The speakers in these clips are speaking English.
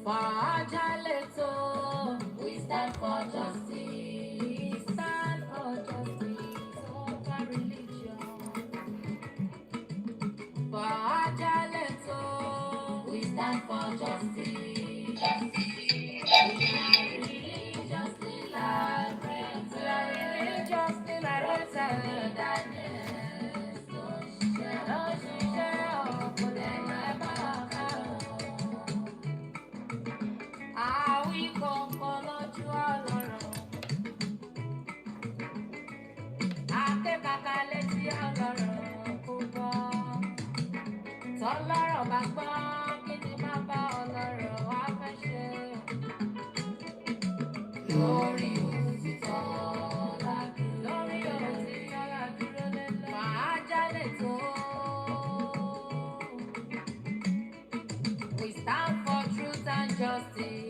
We stand for justice. We stand for justice over religion. We stand for justice. We are religiously liberated. Religiously liberated. Don't share àwí kọ̀ọ̀kan lójú ọlọ́rọ̀ akẹ́kọ̀ọ́ létí ọlọ́rọ̀ kò gbọ́ tọ́lọ́rọ̀ bá gbọ́ kí ni má bá ọlọ́rọ̀ wá fẹ́ ṣe lórí òtítọ́ ládùúró lélẹ̀ màá jálè tó. We stand for truth and justice.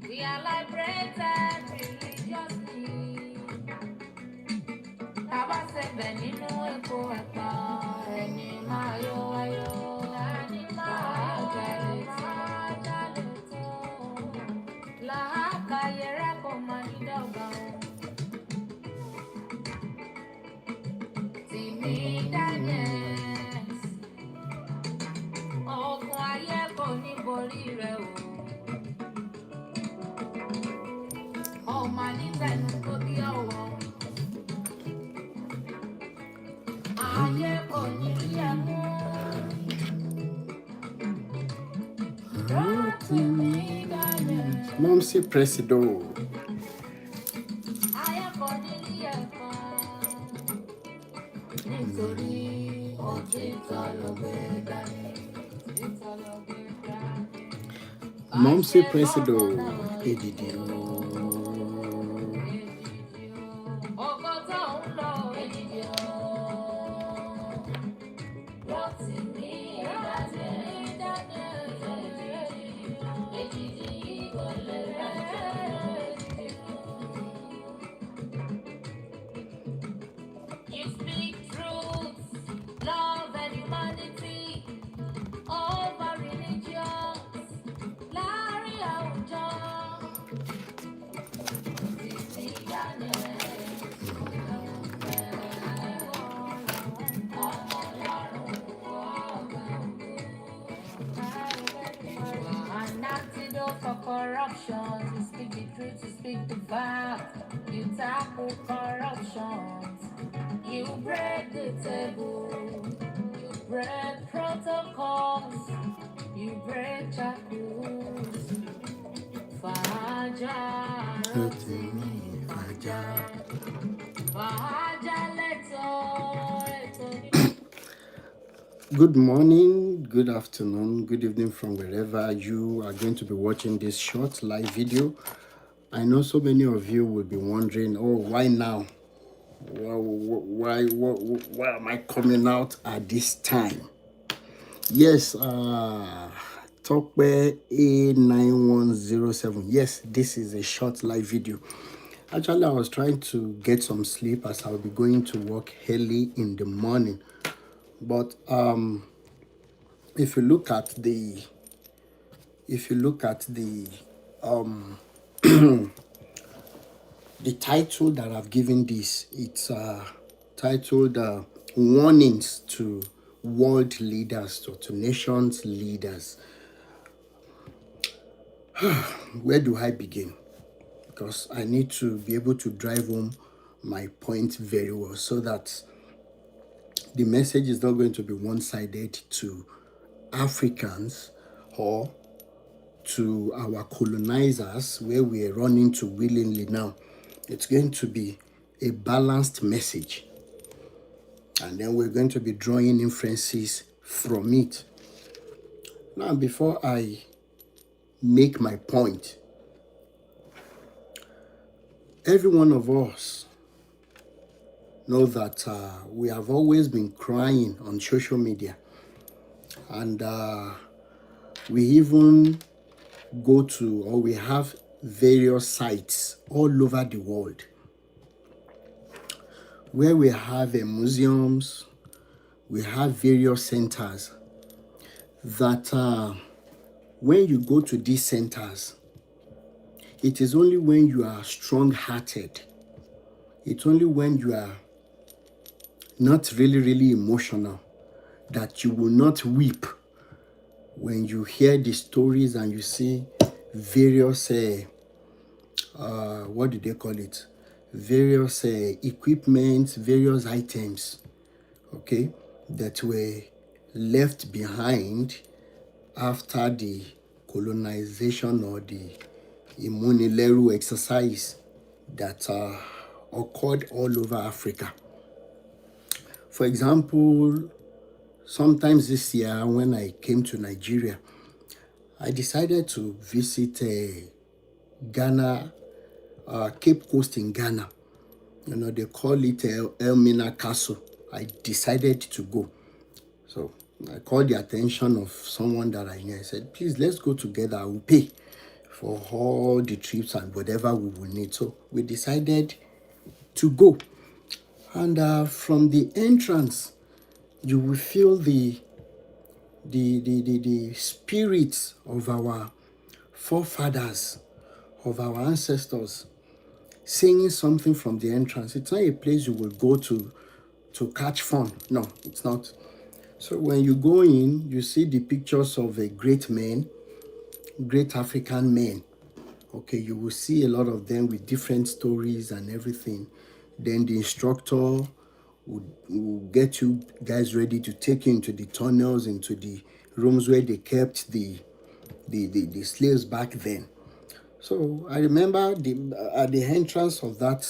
We are liberated religiously. Tàbá ṣẹ̀bẹ̀ nínú epo ẹ̀pà ẹni máa yọ ayọ̀. Ẹni máa jálè tó. Làákàyè rẹ̀ kò máa ní dọ́gba o. Tìmí Daniels. Ogun ayé kò ní borí rẹ̀ o. Ọmọ nígbẹ̀nu tó bí ọ̀wọ́. Ayé kò ní rí ẹ mú. Rotimi Daniels. Momsi Presido. Ayé kò ní rí ẹ kan. Nítorí òtítọ́ ló gbé dání. Momsi Presido. Edidi. You speak truth, love and humanity over religions. Láàrin àwùjọ. An antidote for corruption. You speak the truth, you speak the fact. You tackle corruptions. You break the table. You break protocols. You break tackles. Faja Rotimi Faja. Faja leto. Good morning, good afternoon, good evening from wherever you are going to be watching this short live video. I know so many of you will be wondering, oh, why now? Why am I coming out at this time? Yes, Tokwe A9107. Yes, this is a short live video. Actually, I was trying to get some sleep as I'll be going to work early in the morning. But if you look at the the title that I've given this, it's titled Warnings to World Leaders, to nations leaders. Where do I begin? Because I need to be able to drive home my point very well so that the message is not going to be one-sided to Africans or to our colonizers where we are running to willingly now. It's going to be a balanced message. And then we're going to be drawing inferences from it. Now, before I make my point, every one of us know that we have always been crying on social media, and we even go to, or we have various sites all over the world where we have museums, we have various centers that when you go to these centers, it is only when you are strong-hearted, it's only when you are not really, really emotional that you will not weep when you hear the stories and you see various, what do they call it? Various equipment, various items, okay, that were left behind after the colonization or the Imunileru exercise that occurred all over Africa. For example, sometimes this year when I came to Nigeria, I decided to visit Ghana, Cape Coast in Ghana. You know, they call it Elmina Castle. I decided to go. So I called the attention of someone that I knew. I said, please, let's go together. I will pay for all the trips and whatever we will need. So we decided to go. And from the entrance, you will feel the spirits of our forefathers, of our ancestors, singing something from the entrance. It's not a place you will go to catch fun. No, it's not. So when you go in, you see the pictures of a great men, great African men. Okay, you will see a lot of them with different stories and everything. Then the instructor will get you guys ready to take you into the tunnels, into the rooms where they kept the slaves back then. So I remember at the entrance of that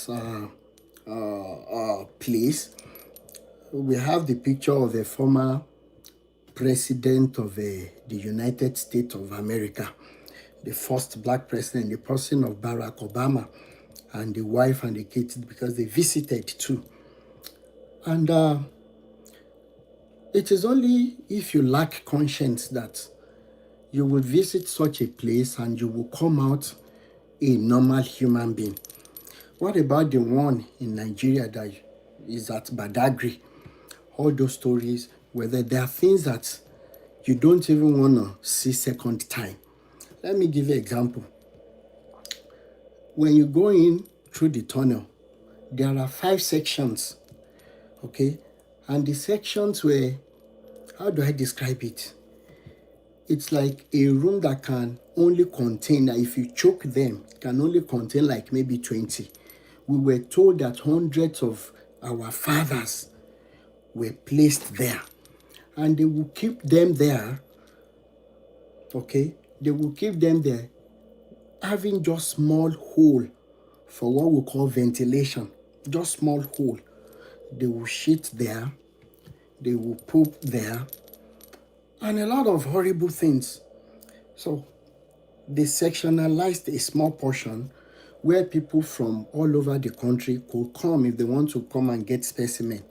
place, we have the picture of a former president of the United States of America, the first black president, the person of Barack Obama, and the wife and the kids, because they visited too. And it is only if you lack conscience that you will visit such a place and you will come out a normal human being. What about the one in Nigeria that is at Badagry? All those stories, whether there are things that you don't even want to see second time. Let me give you an example. When you go in through the tunnel, there are 5 sections, okay? And the sections were, how do I describe it? It's like a room that can only contain, if you choke them, it can only contain like maybe 20. We were told that hundreds of our fathers were placed there. And they will keep them there, okay? They will keep them there, having just small hole for what we call ventilation. Just small hole. They will shit there. They will poop there. And a lot of horrible things. So they sectionalized a small portion where people from all over the country could come if they want to come and get specimen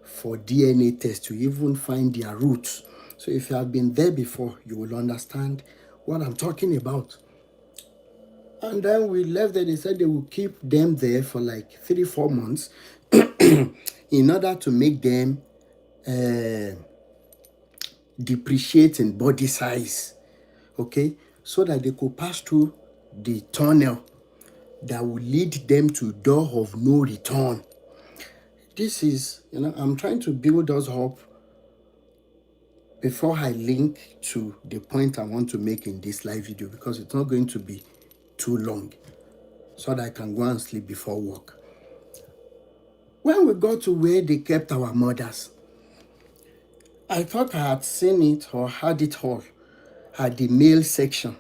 for DNA test to even find their roots. So if you have been there before, you will understand what I'm talking about. And then we left there. They said they will keep them there for like 3-4 months in order to make them depreciate in body size, okay, so that they could pass through the tunnel that will lead them to door of no return. This is, I'm trying to build us up before I link to the point I want to make in this live video, because it's not going to be too long, so that I can go and sleep before work. When we got to where they kept our mothers, I thought I had seen it or had it all at the male section.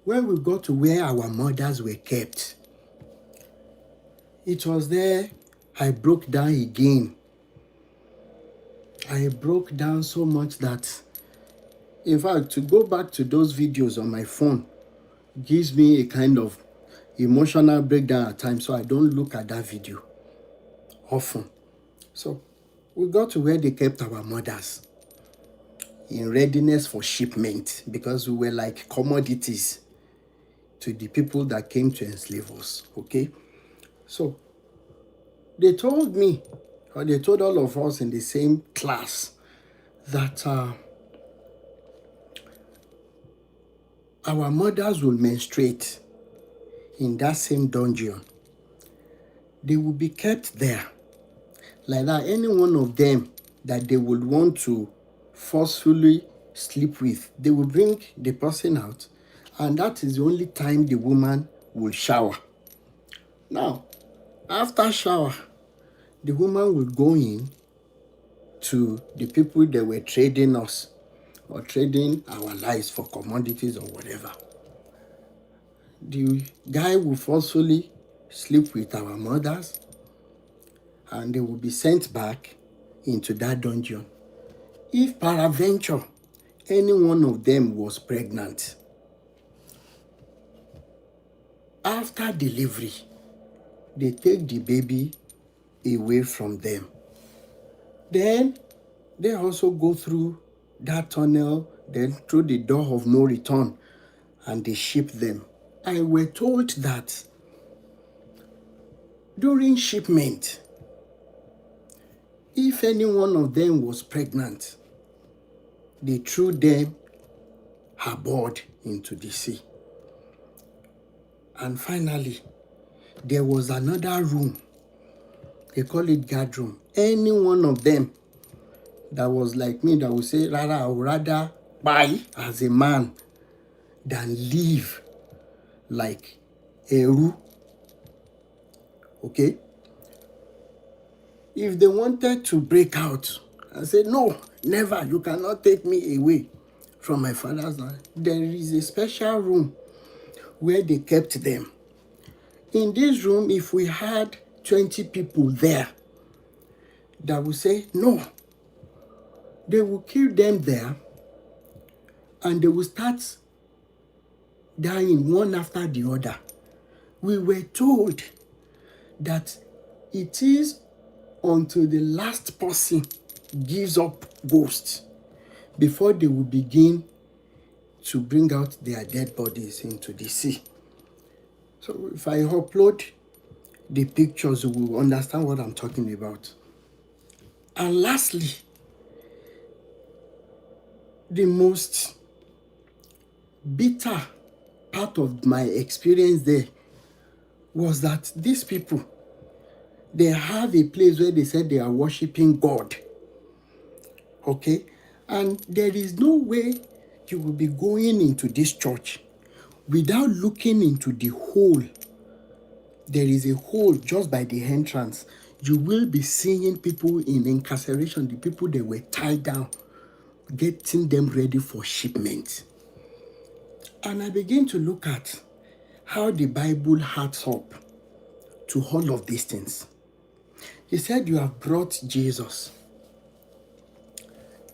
When we got to where our mothers were kept, it was there I broke down again. I broke down so much that, in fact, to go back to those videos on my phone gives me a kind of emotional breakdown at times, so I don't look at that video often. So we got to where they kept our mothers in readiness for shipment, because we were like commodities to the people that came to enslave us, okay? So they told me, or they told all of us in the same class, that our mothers will menstruate in that same dungeon. They will be kept there. Like that, any one of them that they would want to forcefully sleep with, they will bring the person out, and that is the only time the woman will shower. Now, after shower, the woman will go in to the people that were trading us or trading our lives for commodities or whatever. The guy will forcefully sleep with our mothers, and they will be sent back into that dungeon. If peradventure any one of them was pregnant, after delivery, they take the baby away from them. Then they also go through that tunnel, then through the door of no return, and they ship them. I were told that during shipment, if any one of them was pregnant, they threw them aboard into the sea. And finally, there was another room. They call it guard room. Any one of them that was like me that would say, Rara, I would rather buy as a man than live like Eru. Okay? If they wanted to break out and say, no, never, you cannot take me away from my father's land, there is a special room where they kept them. In this room, if we had 20 people there that would say, no, they will kill them there and they will start dying one after the other. We were told that it is until the last person gives up ghosts before they will begin to bring out their dead bodies into the sea. So if I upload the pictures, you will understand what I'm talking about. And lastly, the most bitter part of my experience there was that these people, they have a place where they said they are worshiping God. Okay? And there is no way you will be going into this church without looking into the hole. There is a hole just by the entrance. You will be seeing people in incarceration, the people that were tied down, getting them ready for shipment. And I begin to look at how the Bible adds up to all of these things. He said, you have brought Jesus.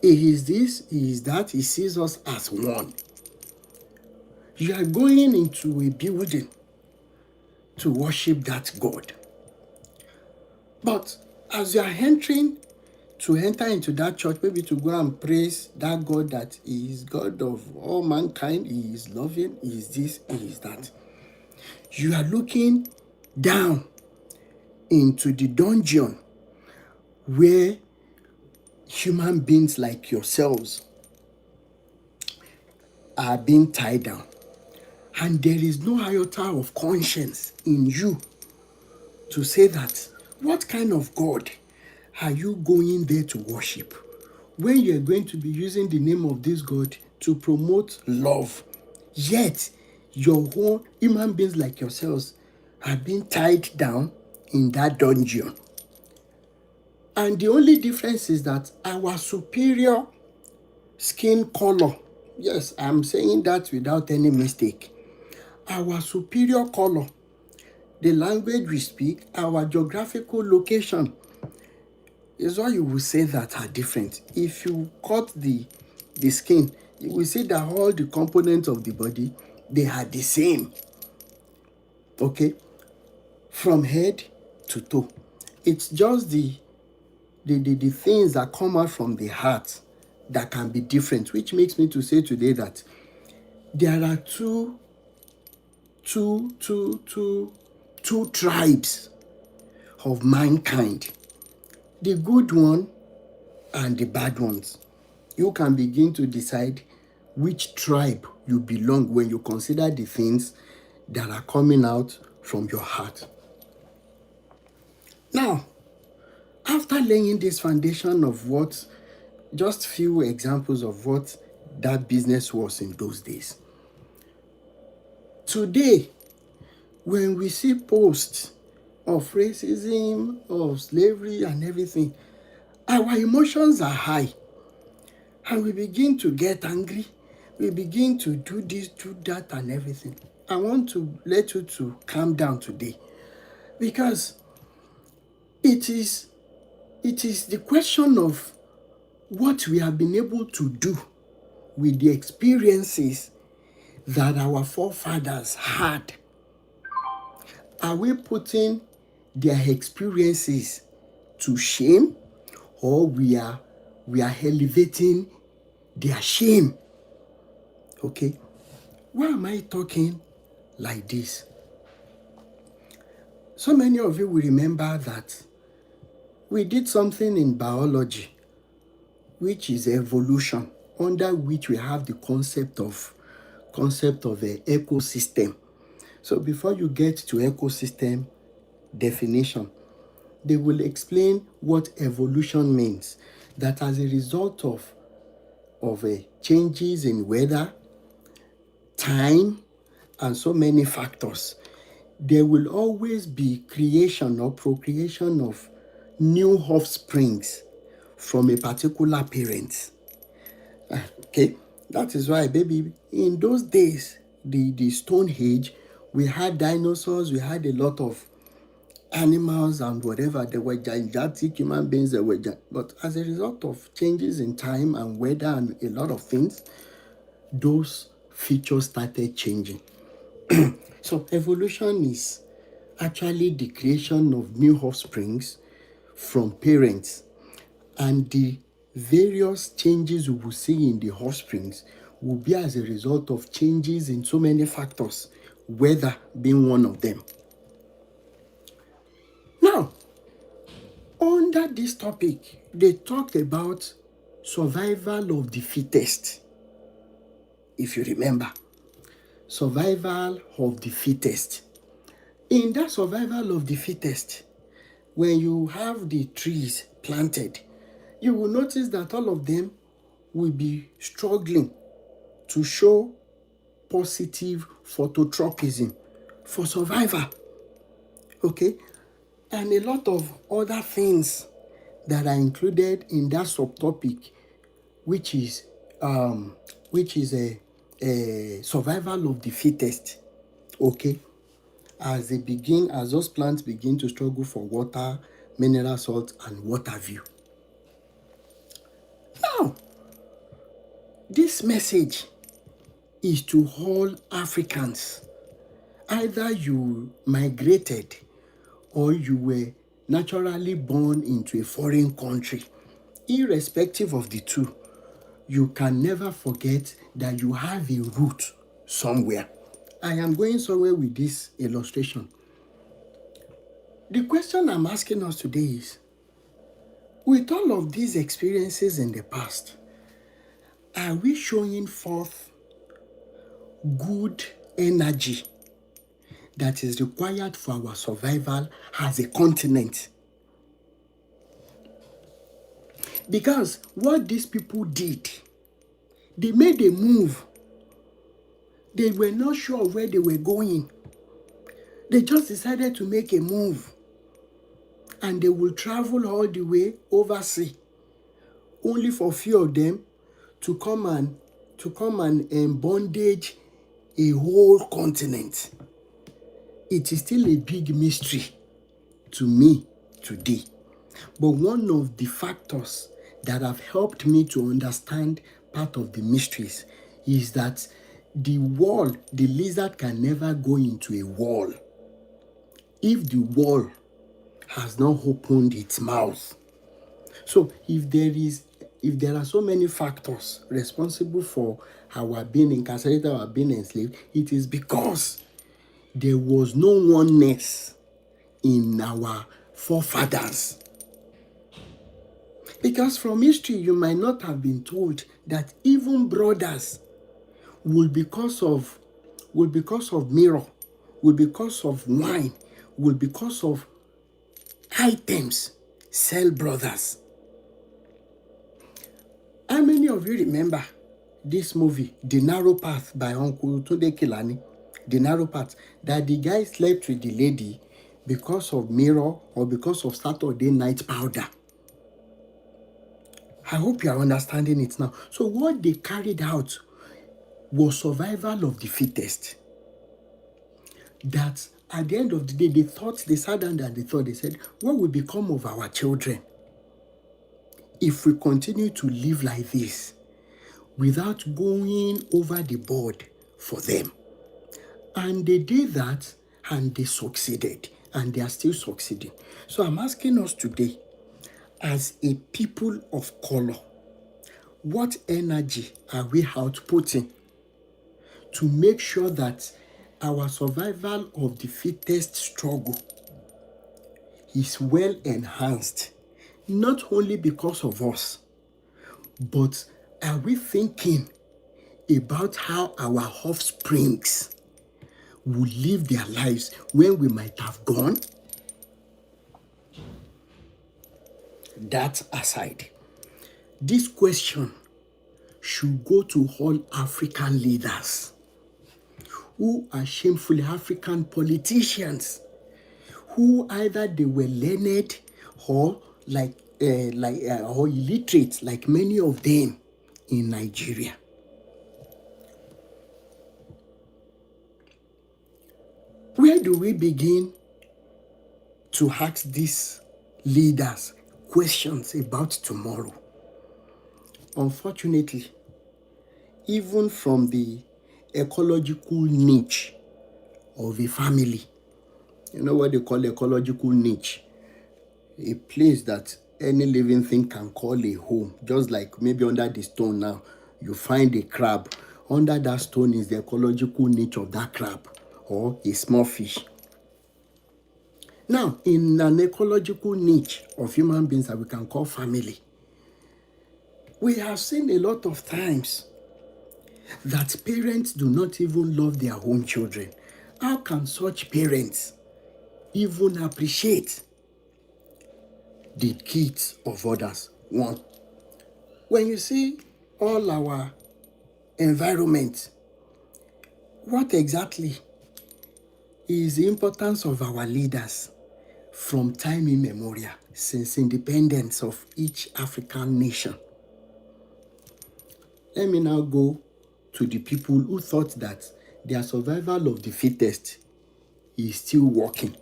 He is this, he is that, he sees us as one. You are going into a building to worship that God. But as you are entering to enter into that church, maybe to go and praise that God that is God of all mankind, he is loving, he is this, he is that. You are looking down into the dungeon where human beings like yourselves are being tied down. And there is no iota of conscience in you to say that, what kind of God are you going there to worship when you are going to be using the name of this God to promote love? Yet, your own human beings like yourselves are being tied down in that dungeon. And the only difference is that our superior skin color, yes, I'm saying that without any mistake, our superior color, the language we speak, our geographical location is what you will say that are different. If you cut the skin, you will see that all the components of the body, they are the same. Okay? From head to toe. It's just the things that come out from the heart that can be different, which makes me to say today that there are two tribes of mankind, the good one and the bad ones. You can begin to decide which tribe you belong when you consider the things that are coming out from your heart. Now, after laying this foundation of what, just few examples of what that business was in those days. Today, when we see posts of racism, of slavery and everything, our emotions are high. And we begin to get angry. We begin to do this, do that and everything. I want to let you to calm down today. Because it is the question of what we have been able to do with the experiences that our forefathers had. Are we putting their experiences to shame, or we are elevating their shame? Okay, why am I talking like this? So many of you will remember that we did something in biology, which is evolution, under which we have the concept of an ecosystem. So before you get to ecosystem definition, they will explain what evolution means. That as a result of changes in weather, time, and so many factors, there will always be creation or procreation of new offsprings from a particular parent. Okay, that is why, baby, in those days, the Stone Age, we had dinosaurs, we had a lot of animals and whatever. There were gigantic human beings, but as a result of changes in time and weather and a lot of things, those features started changing. So evolution is actually the creation of new offsprings from parents, and the various changes we will see in the offsprings will be as a result of changes in so many factors, weather being one of them. Now, under this topic, they talk about survival of the fittest. If you remember, survival of the fittest. In that survival of the fittest, when you have the trees planted, you will notice that all of them will be struggling to show positive phototropism for survival. Okay? And a lot of other things that are included in that subtopic, which is a survival of the fittest. Okay? As those plants begin to struggle for water, mineral salt, and water view. Now, this message is to all Africans. Either you migrated or you were naturally born into a foreign country. Irrespective of the two, you can never forget that you have a root somewhere. I am going somewhere with this illustration. The question I'm asking us today is, with all of these experiences in the past, are we showing forth good energy that is required for our survival as a continent? Because what these people did, they made a move. They were not sure where they were going. They just decided to make a move. And they will travel all the way overseas, only for a few of them to come and bondage a whole continent. It is still a big mystery to me today. But one of the factors that have helped me to understand part of the mysteries is that the lizard can never go into a wall if the wall has not opened its mouth. So if there are so many factors responsible for our being incarcerated, our being enslaved, it is because there was no oneness in our forefathers. Because from history, you might not have been told that even brothers will because of mirror, will because of wine, will because of items sell brothers. How many of you remember this movie, The Narrow Path by Uncle Tunde Kilani? The Narrow Path, that the guy slept with the lady because of mirror or because of Saturday night powder. I hope you are understanding it now. So what they carried out was survival of the fittest. That at the end of the day, they sat down and they said, what will become of our children if we continue to live like this without going over the board for them? And they did that and they succeeded, and they are still succeeding. So I'm asking us today, as a people of color, what energy are we outputting to make sure that our survival of the fittest struggle is well enhanced, not only because of us, but are we thinking about how our offsprings will live their lives when we might have gone? That aside, this question should go to all African leaders who are shamefully African politicians, who either they were learned or or illiterate, like many of them in Nigeria. Where do we begin to ask these leaders questions about tomorrow? Unfortunately, even from the ecological niche of a family, you know what they call ecological niche? A place that any living thing can call a home. Just like maybe under the stone now, you find a crab. Under that stone is the ecological niche of that crab or a small fish. Now, in an ecological niche of human beings that we can call family, we have seen a lot of times that parents do not even love their own children. How can such parents even appreciate the kids of others? One, when you see all our environment, what exactly is the importance of our leaders from time immemorial, since independence of each African nation? Let me now go to the people who thought that their survival of the fittest is still working.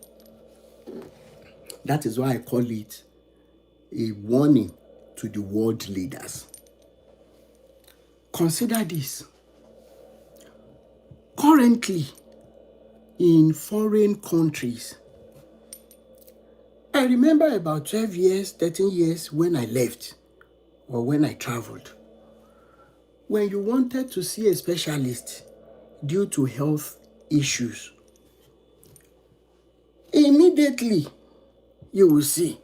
That is why I call it a warning to the world leaders. Consider this. Currently, in foreign countries, I remember about 12 years, 13 years when I left or when I traveled. When you wanted to see a specialist due to health issues, immediately you will see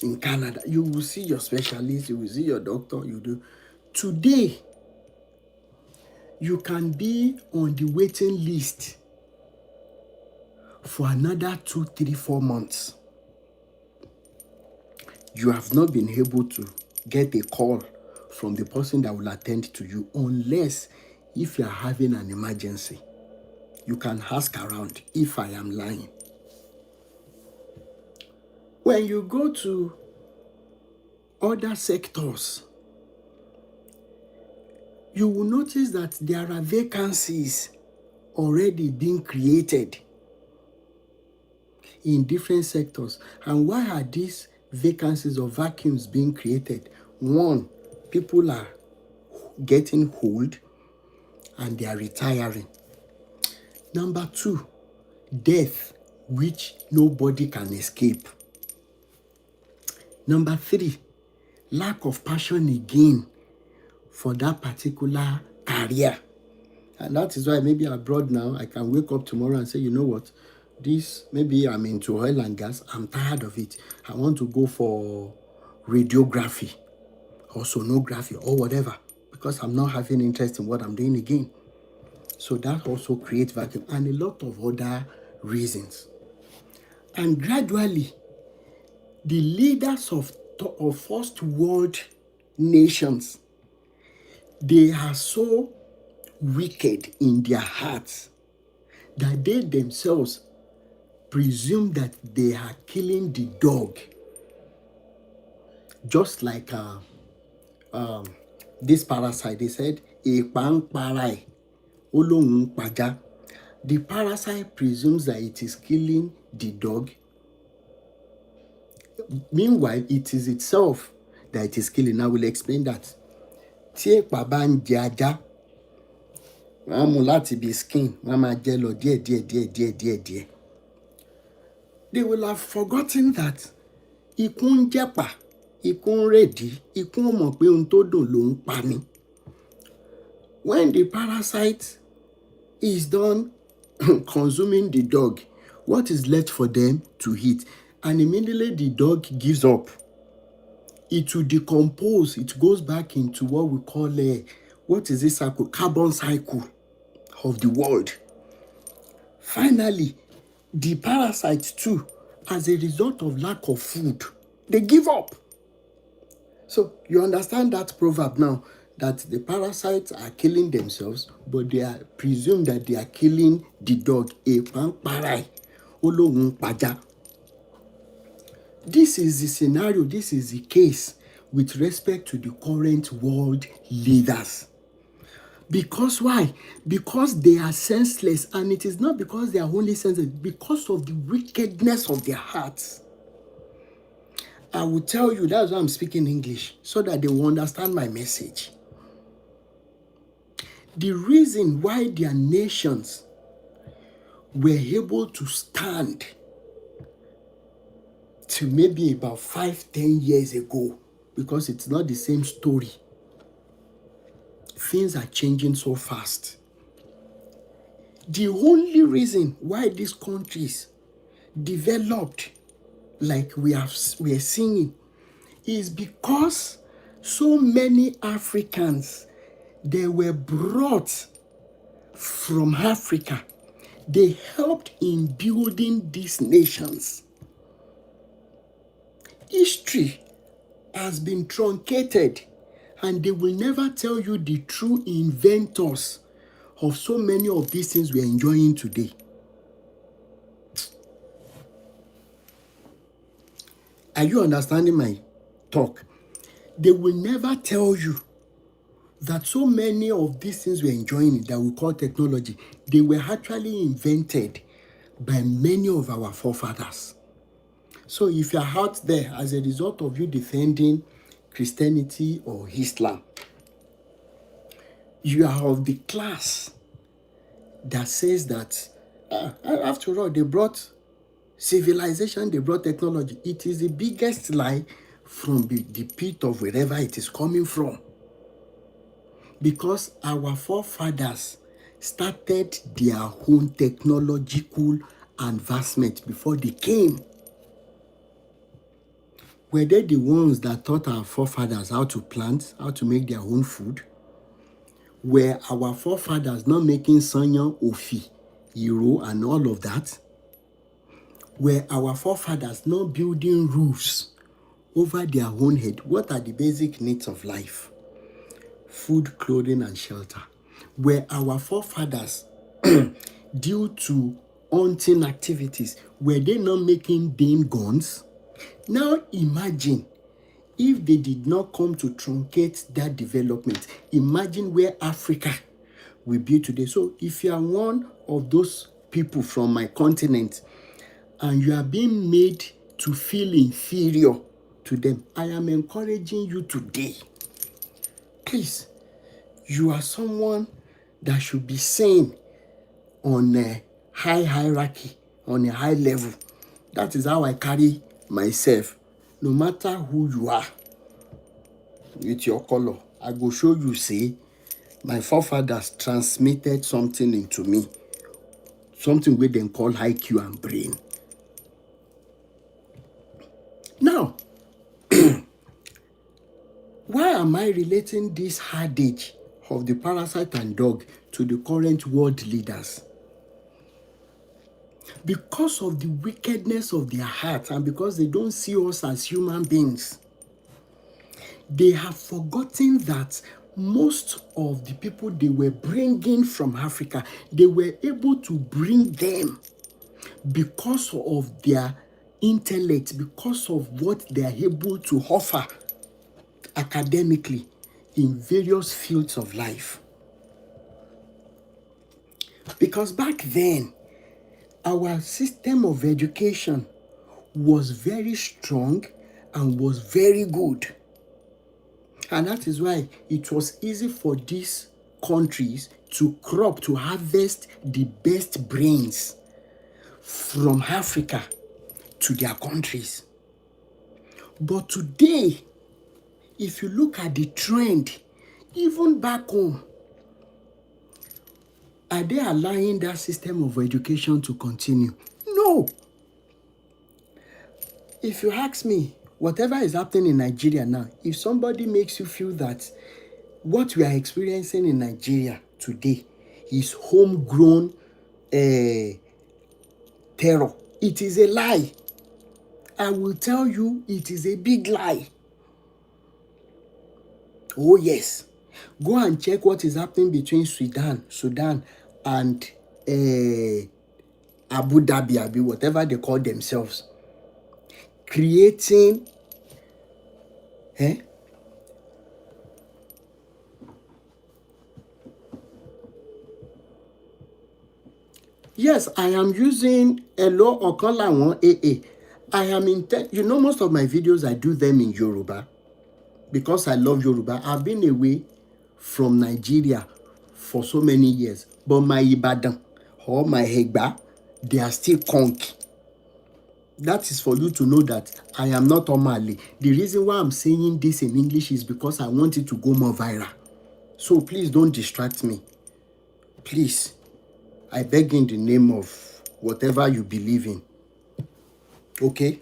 in Canada, you will see your specialist, you will see your doctor, you do. Today, you can be on the waiting list for another 2, 3, 4 months. You have not been able to get a call from the person that will attend to you, unless if you are having an emergency. You can ask around if I am lying. When you go to other sectors, you will notice that there are vacancies already being created in different sectors. And why are these vacancies or vacuums being created? One, people are getting old and they are retiring. Number two, death, which nobody can escape. Number three, lack of passion again for that particular career. And that is why maybe abroad now, I can wake up tomorrow and say, you know what, maybe I'm into oil and gas, I'm tired of it. I want to go for radiography or sonography or whatever. because I'm not having interest in what I'm doing again. So that also creates vacuum, and a lot of other reasons. And gradually, the leaders of first world nations, they are so wicked in their hearts that they themselves presume that they are killing the dog. Just like this parasite, they said, "Èpà ń para ẹ̀, ó lóun ń pajá." The parasite presumes that it is killing the dog. Meanwhile, it is itself that it is killing. I will explain that. Tí èpà bá ń jẹ ajá, wọ́n á mú láti bí skin, wọ́n á máa jẹ lọ díẹ̀. They will have forgotten that ikú ń jẹ́pà, ikú ń rèdí, ikú ò mọ̀ pé ohun tó dùn ló ń pa ni. When the parasite is done consuming the dog, what is left for them to eat? And immediately the dog gives up. It will decompose. It goes back into what we call what is this cycle? Carbon cycle of the world. Finally, the parasites too, as a result of lack of food, they give up. So you understand that proverb now, that the parasites are killing themselves, but they are presumed that they are killing the dog. Èpà ń para ẹ̀, ó lóun ń pajá. This is the scenario, this is the case with respect to the current world leaders. Because why? Because they are senseless, and it is not because they are only senseless, because of the wickedness of their hearts. I will tell you, that's why I'm speaking English, so that they will understand my message. The reason why their nations were able to stand to maybe about 5-10 years ago, because it's not the same story. Things are changing so fast. The only reason why these countries developed like we are seeing is because so many Africans, they were brought from Africa. They helped in building these nations. History has been truncated, and they will never tell you the true inventors of so many of these things we are enjoying today. Are you understanding my talk? They will never tell you that so many of these things we're enjoying that we call technology, they were actually invented by many of our forefathers. So if you're out there as a result of you defending Christianity or Islam, you are of the class that says that, after all, they brought civilization, they brought technology. It is the biggest lie from the pit of wherever it is coming from. Because our forefathers started their own technological advancement before they came. Were they the ones that taught our forefathers how to plant, how to make their own food? Were our forefathers not making sanya, ofi, hero, and all of that? Were our forefathers not building roofs over their own head? What are the basic needs of life? Food, clothing, and shelter. Were our forefathers, due to hunting activities, were they not making Dane guns? Now imagine if they did not come to truncate that development. Imagine where Africa will be today. So if you are one of those people from my continent and you are being made to feel inferior to them, I am encouraging you today. Please, you are someone that should be seen on a high hierarchy, on a high level. That is how I carry myself. No matter who you are, with your color, I go show you, say, my forefathers transmitted something into me. Something we then call IQ and brain. Now, Why am I relating this adage of the parasite and dog to the current world leaders? Because of the wickedness of their hearts and because they don't see us as human beings. They have forgotten that most of the people they were bringing from Africa, they were able to bring them because of their intellect, because of what they are able to offer academically in various fields of life. Because back then, our system of education was very strong and was very good. And that is why it was easy for these countries to harvest the best brains from Africa to their countries. But today, if you look at the trend, even back home, are they allowing that system of education to continue? No. If you ask me, whatever is happening in Nigeria now, if somebody makes you feel that what we are experiencing in Nigeria today is homegrown terror, it is a lie. I will tell you, it is a big lie. Oh yes. Go and check what is happening between Sudan and Abu Dhabi, whatever they call themselves. Creating Yes, I am using Elo Okolawon AA. I am most of my videos, I do them in Yoruba because I love Yoruba. I've been away from Nigeria for so many years, but my Ibadan or my Egba, they are still conky. That is for you to know that I am not Omali. The reason why I'm saying this in English is because I want it to go more viral. So please don't distract me. Please. I beg in the name of whatever you believe in. Okay?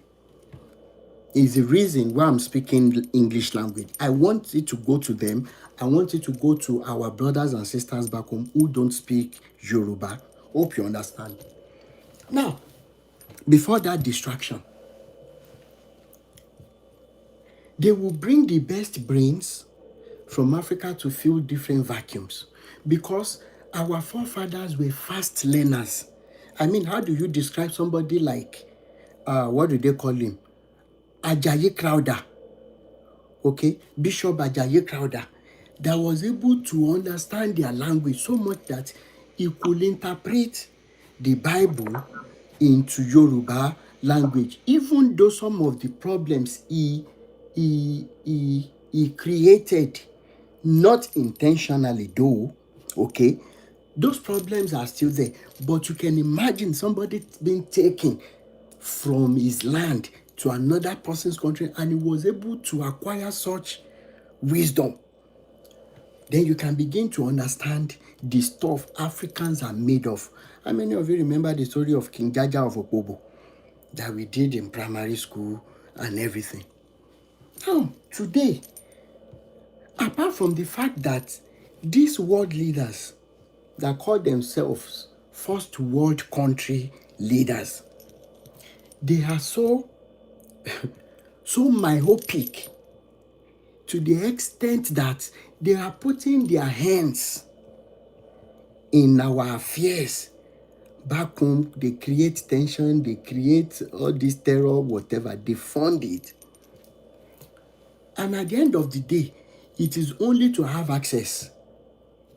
Is the reason why I'm speaking English language. I want it to go to them. I want it to go to our brothers and sisters back home who don't speak Yoruba. Hope you understand. Now, before that distraction, they will bring the best brains from Africa to fill different vacuums because our forefathers were fast learners. I mean, how do you describe somebody like, what do they call him? Ajayi Crowther. Okay, Bishop Ajayi Crowther, that was able to understand their language so much that he could interpret the Bible into Yoruba language, even though some of the problems he created, not intentionally though, okay, those problems are still there. But you can imagine somebody being taken from his land to another person's country and he was able to acquire such wisdom. Then you can begin to understand the stuff Africans are made of. How many of you remember the story of King Jaja of Opobo that we did in primary school and everything? Now, today, apart from the fact that these world leaders that call themselves first world country leaders, they are so myopic to the extent that they are putting their hands in our affairs. Back home, they create tension, they create all this terror, whatever, they fund it. And at the end of the day, it is only to have access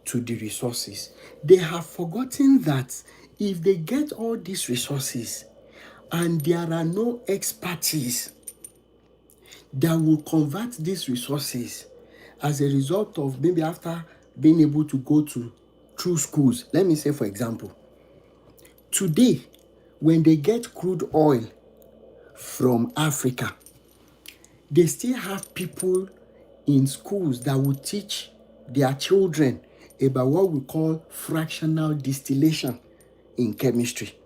to the resources. They have forgotten that if they get all these resources and there are no expertise that will convert these resources as a result of maybe after being able to go through schools. Let me say, for example, today, when they get crude oil from Africa, they still have people in schools that will teach their children about what we call fractional distillation in chemistry.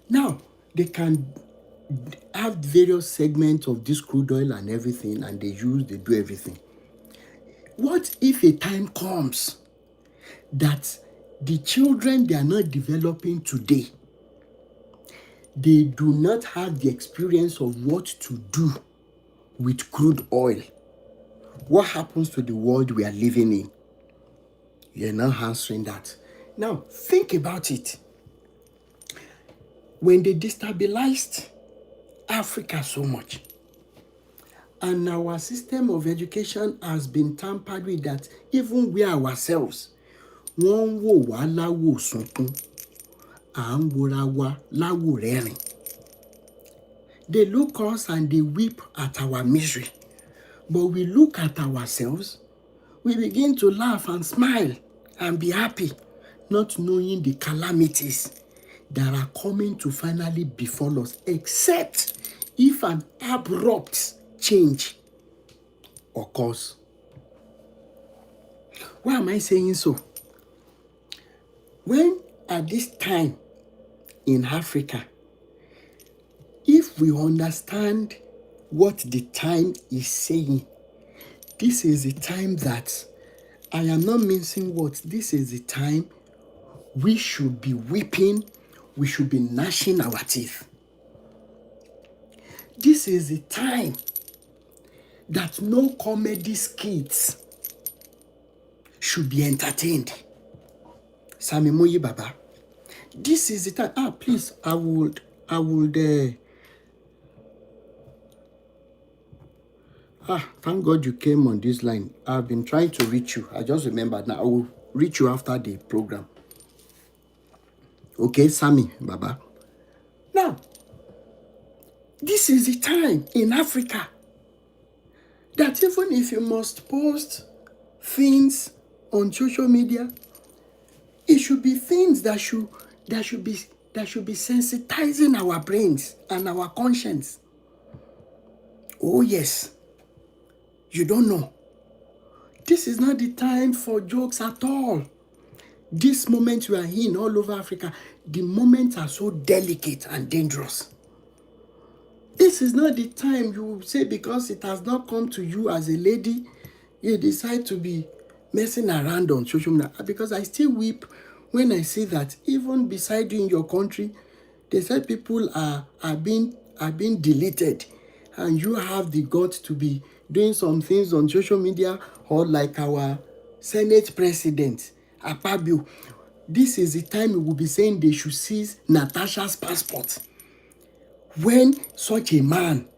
Now, they can have various segments of this crude oil and everything, and they do everything. What if a time comes that the children they are not developing today, they do not have the experience of what to do with crude oil? What happens to the world we are living in? You're not answering that. Now, think about it. When they destabilized Africa so much, and our system of education has been tampered with, that even we ourselves, wọ́n ń wò wá láwò sunkún, à ń wòra wa láwò rẹ́rìn. They look us and they weep at our misery. But we look at ourselves, we begin to laugh and smile and be happy, not knowing the calamities that are coming to finally befall us, except if an abrupt change occurs. Why am I saying so? When at this time in Africa, if we understand what the time is saying, this is the time that, I am not mincing words, this is the time we should be weeping, we should be gnashing our teeth. This is the time that no comedy skits should be entertained. Sami Muyi Baba. This is the time. Please, I would thank God you came on this line. I've been trying to reach you. I just remembered now. I will reach you after the program. Okay, Sami Baba. Now, this is the time in Africa that even if you must post things on social media, it should be things that should be sensitizing our brains and our conscience. Oh yes, you don't know. This is not the time for jokes at all. This moment we are in all over Africa, the moments are so delicate and dangerous. This is not the time you say because it has not come to you as a lady, you decide to be messing around on social media. Because I still weep when I see that even beside you in your country, they said people are being deleted, and you have the guts to be doing some things on social media, or like our Senate President Akpabio. This is the time we will be saying they should seize Natasha's passport. When such a man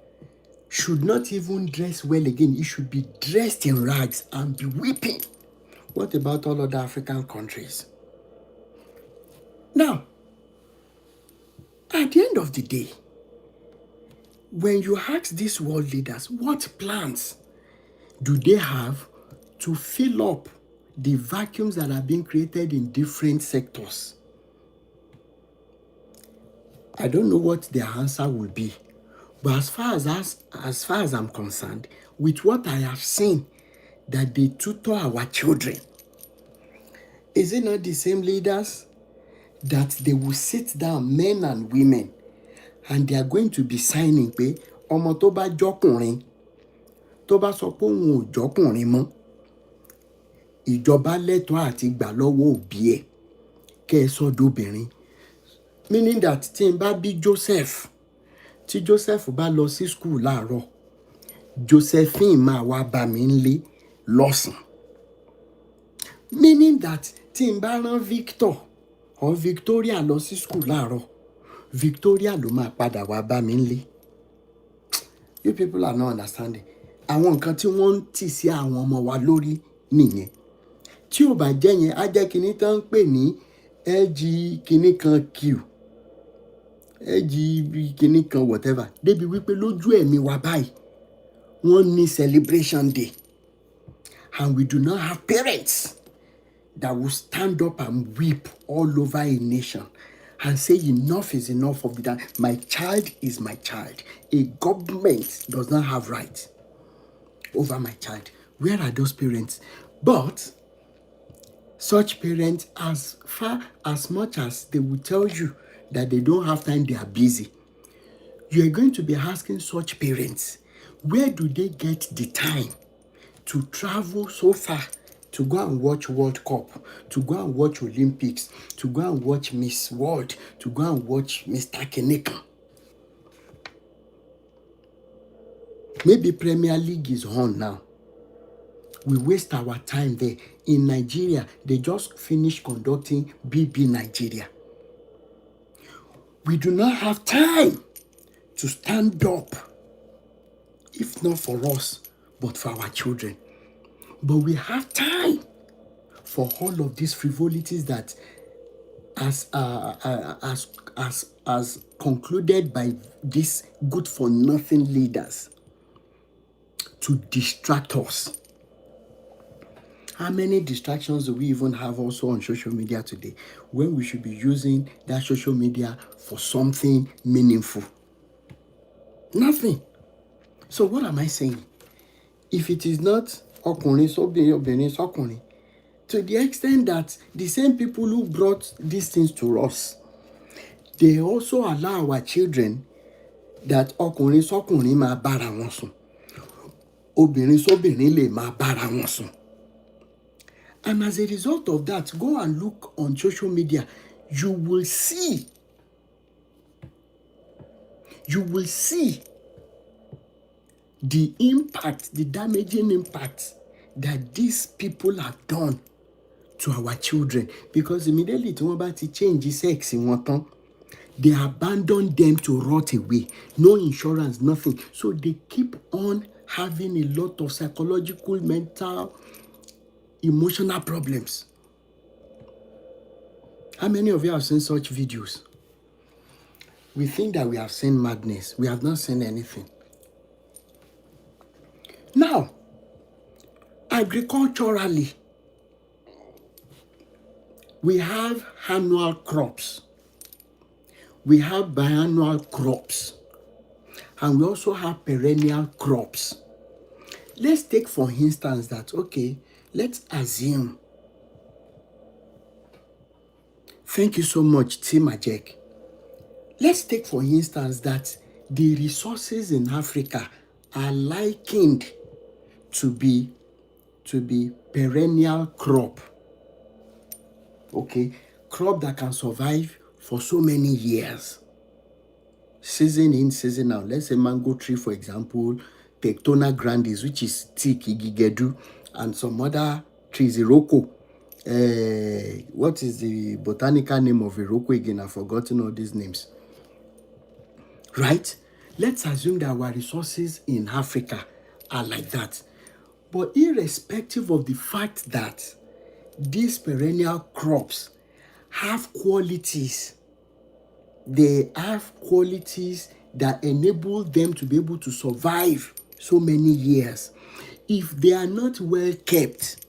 should not even dress well again, he should be dressed in rags and be weeping. What about all other African countries? Now, at the end of the day, when you ask these world leaders what plans do they have to fill up the vacuums that are being created in different sectors, I don't know what their answer will be. But as far as I'm concerned, with what I have seen that they tutor our children, is it not the same leaders that they will sit down, men and women, and they are going to be signing pé ọmọ tó bá jọkùnrin tó bá sọ pé òun ò jọkùnrin mọ́, ìjọba lẹ́tọ̀ọ́ àti gbà lọ́wọ́ òbí ẹ̀ kẹ́ ẹ sọ́dọ̀bìnrin. Meaning that tí n bá bí Joseph, tí Joseph bá lọ sí school láàárọ̀, Josephine máa wá bá mi nílé lọ́sàn. Meaning that tí n bá rán Victor or Victoria lọ sí school láàárọ̀, Victoria ló máa padà wá bá mi nílé. You people are not understanding. Àwọn nǹkan tí wọ́n ń tì sí àwọn ọmọ wa lórí nìyẹn. Tí ò bá jẹ́ yẹn, á jẹ́ kinní tán ń pè ní LG kinní kan Q, LG kinní kan whatever. Débi wípé lójú ẹ̀mí wa báyìí, wọ́n ní celebration day. And we do not have parents that will stand up and weep all over a nation and say enough is enough of that. My child is my child. A government does not have rights over my child. Where are those parents? But such parents, as far as much as they will tell you that they don't have time, they are busy, you are going to be asking such parents, where do they get the time to travel so far to go and watch World Cup, to go and watch Olympics, to go and watch Miss World, to go and watch Mr. Keneka. Maybe Premier League is on now. We waste our time there. In Nigeria, they just finished conducting BB Nigeria. We do not have time to stand up, if not for us, but for our children. But we have time for all of these frivolities that as concluded by these good-for-nothing leaders to distract us. How many distractions do we even have also on social media today when we should be using that social media for something meaningful? Nothing. So what am I saying? If it is not ọkùnrin sóbìnrin, obìnrin sọ́kùnrin, to the extent that the same people who brought these things to us, they also allow our children that ọkùnrin sọ́kùnrin máa bára wọn sùn, obìnrin sóbìnrin lè máa bára wọn sùn. And as a result of that, go and look on social media. You will see the impact, the damaging impact that these people have done to our children. Because immediately tí wọ́n bá ti change sex wọn tán, they abandon them to rot away. No insurance, nothing. So they keep on having a lot of psychological, mental, emotional problems. How many of you have seen such videos? We think that we have seen madness. We have not seen anything. Now, agriculturally, we have annual crops. We have biannual crops. And we also have perennial crops. Let's take for instance that, okay, let's assume. Thank you so much, Tim Ajek. Let's take for instance that the resources in Africa are likened to be perennial crop. Okay, crop that can survive for so many years. Season in, season out. Let's say mango tree, for example, Pectona grandis, which is teak, igigedu, and some other trees, Iroko. What is the botanical name of Iroko again? I've forgotten all these names. Right? Let's assume that our resources in Africa are like that. But irrespective of the fact that these perennial crops have qualities, they have qualities that enable them to be able to survive so many years. If they are not well kept,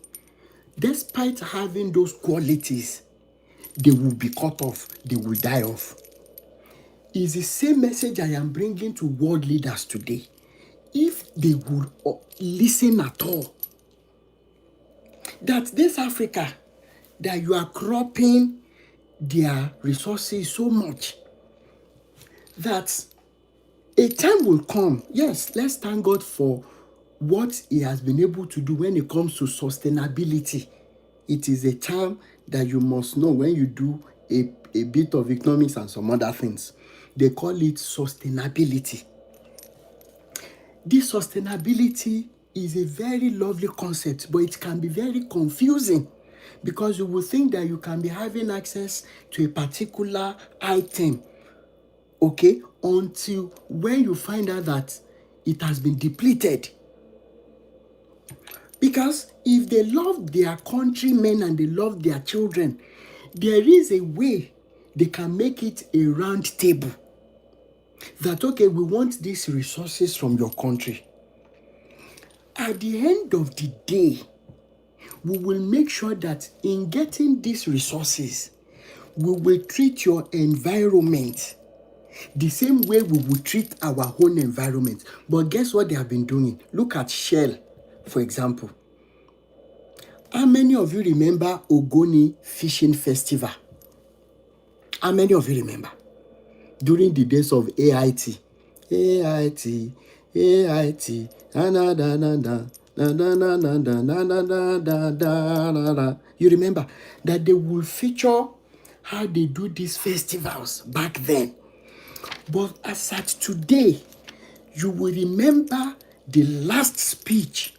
despite having those qualities, they will be cut off, they will die off. It's the same message I am bringing to world leaders today. If they would listen at all, that this Africa, that you are cropping their resources so much, that a time will come. Yes, let's thank God for what he has been able to do when it comes to sustainability. It is a term that you must know when you do a bit of economics and some other things. They call it sustainability. This sustainability is a very lovely concept, but it can be very confusing because you will think that you can be having access to a particular item, okay, until when you find out that it has been depleted. Because if they love their countrymen and they love their children, there is a way they can make it a round table. That, okay, we want these resources from your country. At the end of the day, we will make sure that in getting these resources, we will treat your environment the same way we will treat our own environment. But guess what they have been doing? Look at Shell, for example. How many of you remember Ogoni Fishing Festival? How many of you remember? During the days of AIT, na na na na na You remember that they will feature how they do these festivals back then. But as at today, you will remember the last speech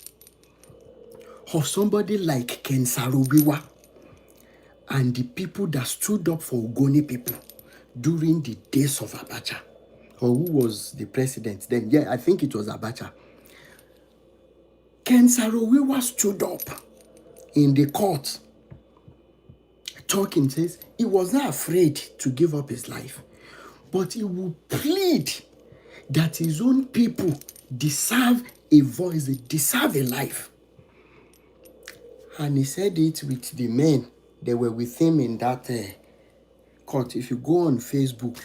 of somebody like Ken Saro-Wiwa and the people that stood up for Ogoni people during the days of Abacha. Or who was the president then? Yeah, I think it was Abacha. Ken Saro-Wiwa stood up in the court talking, says he was not afraid to give up his life, but he would plead that his own people deserve a voice, they deserve a life. And he said it with the men that were with him in that court. If you go on Facebook,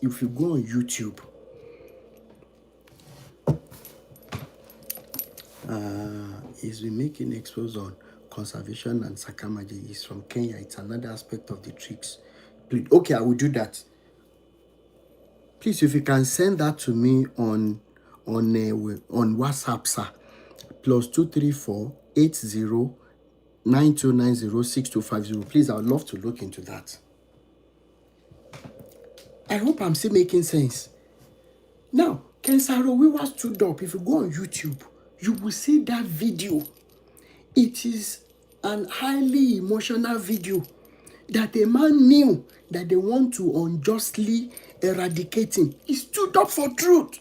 if you go on YouTube, he's been making expos on conservation and Sakamaji. He's from Kenya. It's another aspect of the tricks. Okay, I will do that. Please, if you can send that to me on WhatsApp, sir. +234 80 9290 6250. Please, I would love to look into that. I hope I'm still making sense. Now, Ken Saro-Wiwa stood up. If you go on YouTube, you will see that video. It is an highly emotional video that a man knew that they want to unjustly eradicate him. He stood up for truth.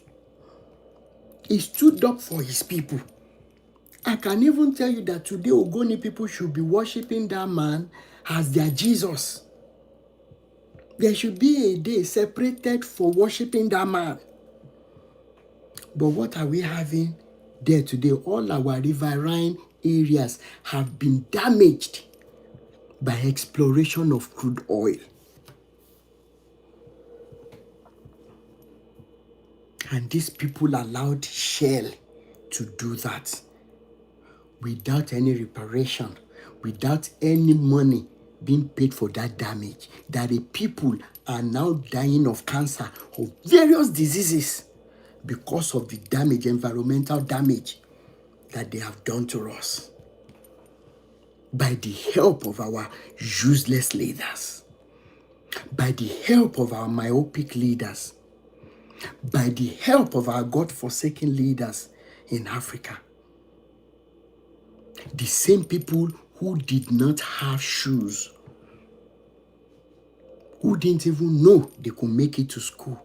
He stood up for his people. I can even tell you that today Ogoni people should be worshiping that man as their Jesus. There should be a day separated for worshiping that man. But what are we having there today? All our riverine areas have been damaged by exploration of crude oil. And these people allowed Shell to do that without any reparation, without any money being paid for that damage. That the people are now dying of cancer, of various diseases, because of the damage, environmental damage that they have done to us by the help of our useless leaders, by the help of our myopic leaders, by the help of our God-forsaken leaders in Africa. The same people who did not have shoes, who didn't even know they could make it to school.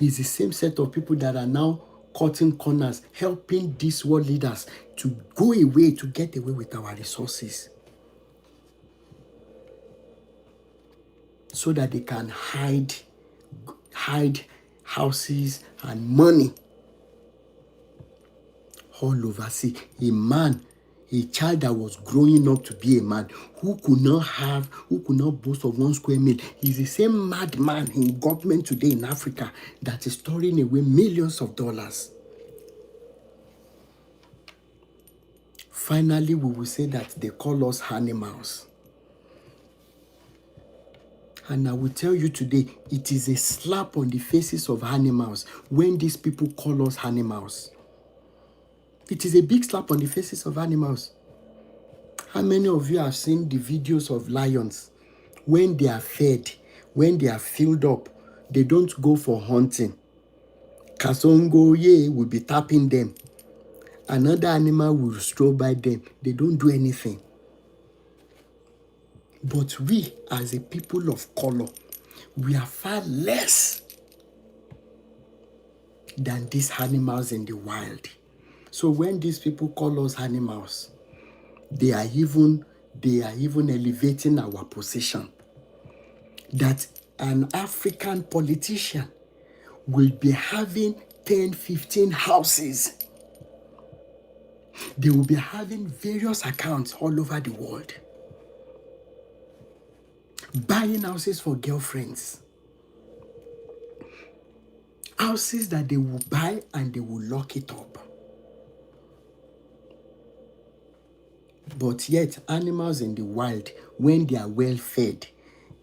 It's the same set of people that are now cutting corners, helping these world leaders to go away, to get away with our resources, so that they can hide houses and money all over. See, a child that was growing up to be a man, who could not boast of 1 square meal. He's the same madman in government today in Africa that is storing away millions of dollars. Finally, we will say that they call us animals. And I will tell you today, it is a slap on the faces of animals when these people call us animals. It is a big slap on the faces of animals. How many of you have seen the videos of lions? When they are fed, when they are filled up, they don't go for hunting. Kasongo will be tapping them. Another animal will stroll by them. They don't do anything. But we, as a people of color, we are far less than these animals in the wild. So when these people call us animals, they are even elevating our position. That an African politician will be having 10, 15 houses. They will be having various accounts all over the world. Buying houses for girlfriends. Houses that they will buy and they will lock it up. But yet, animals in the wild, when they are well fed,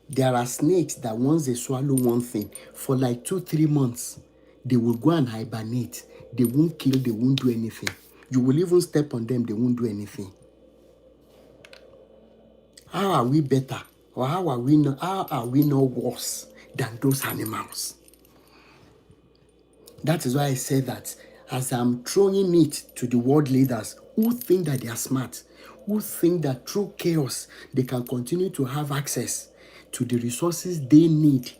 there are snakes that once they swallow one thing, for like 2-3 months, they will go and hibernate. They won't kill, they won't do anything. You will even step on them, they won't do anything. How are we better? Or how are we not worse than those animals? That is why I say that as I'm throwing it to the world leaders who think that they are smart, who think that through chaos they can continue to have access to the resources they need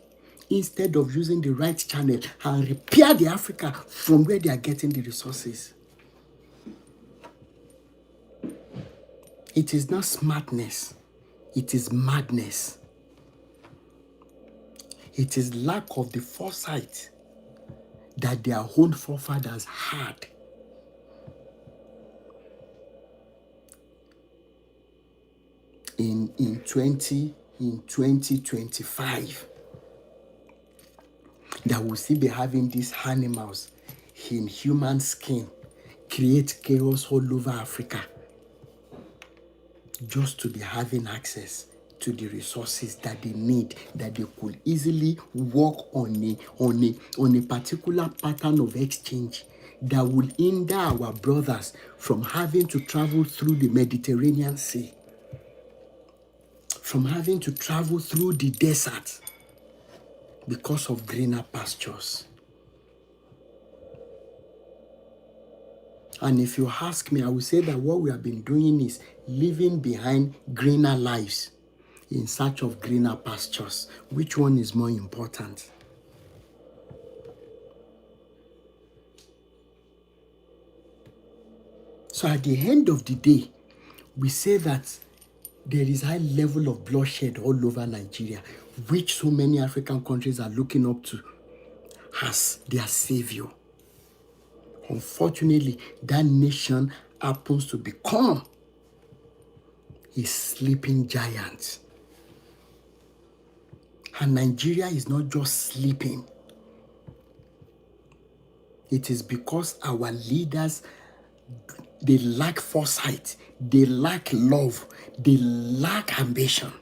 instead of using the right channel and repair the Africa from where they are getting the resources. It is not smartness, it is madness. It is lack of the foresight that their own forefathers had. In 2025, that we'll still be having these animals in human skin create chaos all over Africa just to be having access to the resources that they need, that they could easily work on a particular pattern of exchange that will hinder our brothers from having to travel through the Mediterranean Sea, from having to travel through the desert because of greener pastures. And if you ask me, I will say that what we have been doing is living behind greener lives in search of greener pastures. Which one is more important? So at the end of the day, we say that there is high level of bloodshed all over Nigeria, which so many African countries are looking up to as their savior. Unfortunately, that nation happens to become a sleeping giant. And Nigeria is not just sleeping. It is because our leaders, they lack foresight, they lack love, they lack ambition.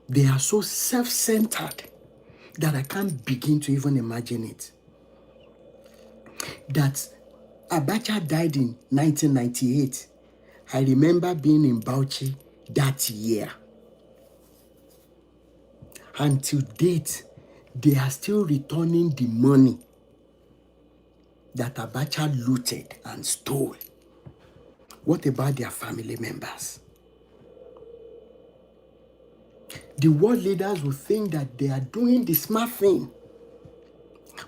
They are so self-centered that I can't begin to even imagine it. That Abacha died in 1998. I remember being in Bauchi that year. Until date, they are still returning the money that Abacha looted and stole. What about their family members? The world leaders will think that they are doing the smart thing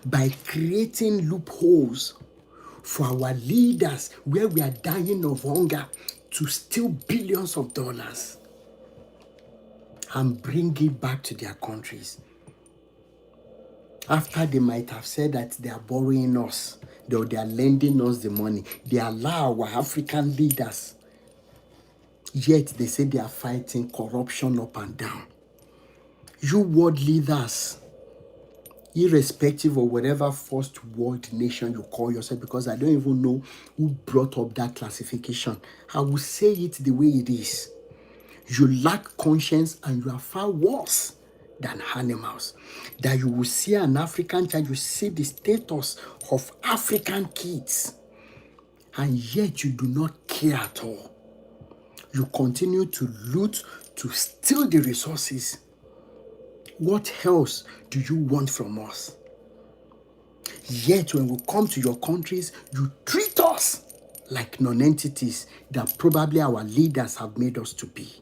by creating loopholes for our leaders where we are dying of hunger to steal billions of dollars and bring it back to their countries. After they might have said that they are borrowing us, though they are lending us the money, they allow our African leaders, yet they say they are fighting corruption up and down. You world leaders, irrespective of whatever first world nation you call yourself, because I don't even know who brought up that classification, I will say it the way it is. You lack conscience and you are far worse than animals. That you will see an African child, you see the status of African kids, and yet you do not care at all. You continue to loot, to steal the resources. What else do you want from us? Yet when we come to your countries, you treat us like non-entities that probably our leaders have made us to be.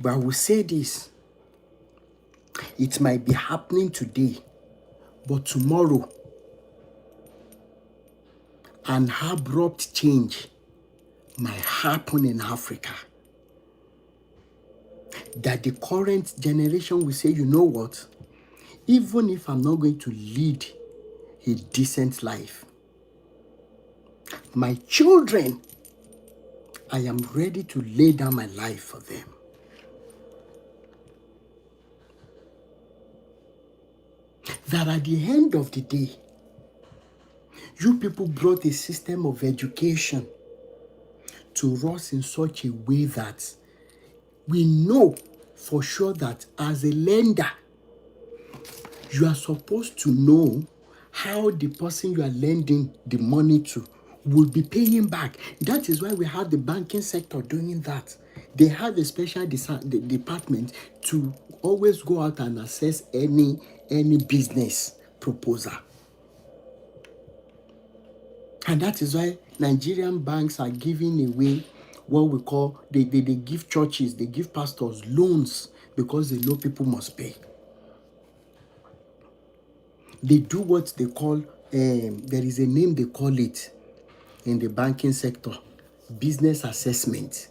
But I will say this, it might be happening today, but tomorrow, an abrupt change might happen in Africa. That the current generation will say, you know what, even if I'm not going to lead a decent life, my children, I am ready to lay down my life for them. That at the end of the day, you people brought a system of education to us in such a way that we know for sure that as a lender, you are supposed to know how the person you are lending the money to will be paying back. That is why we have the banking sector doing that. They have a special department to always go out and assess any business proposal. And that is why Nigerian banks are giving away what we call, they give churches, they give pastors loans because they know people must pay. They do what they call, there is a name they call it in the banking sector, business assessment.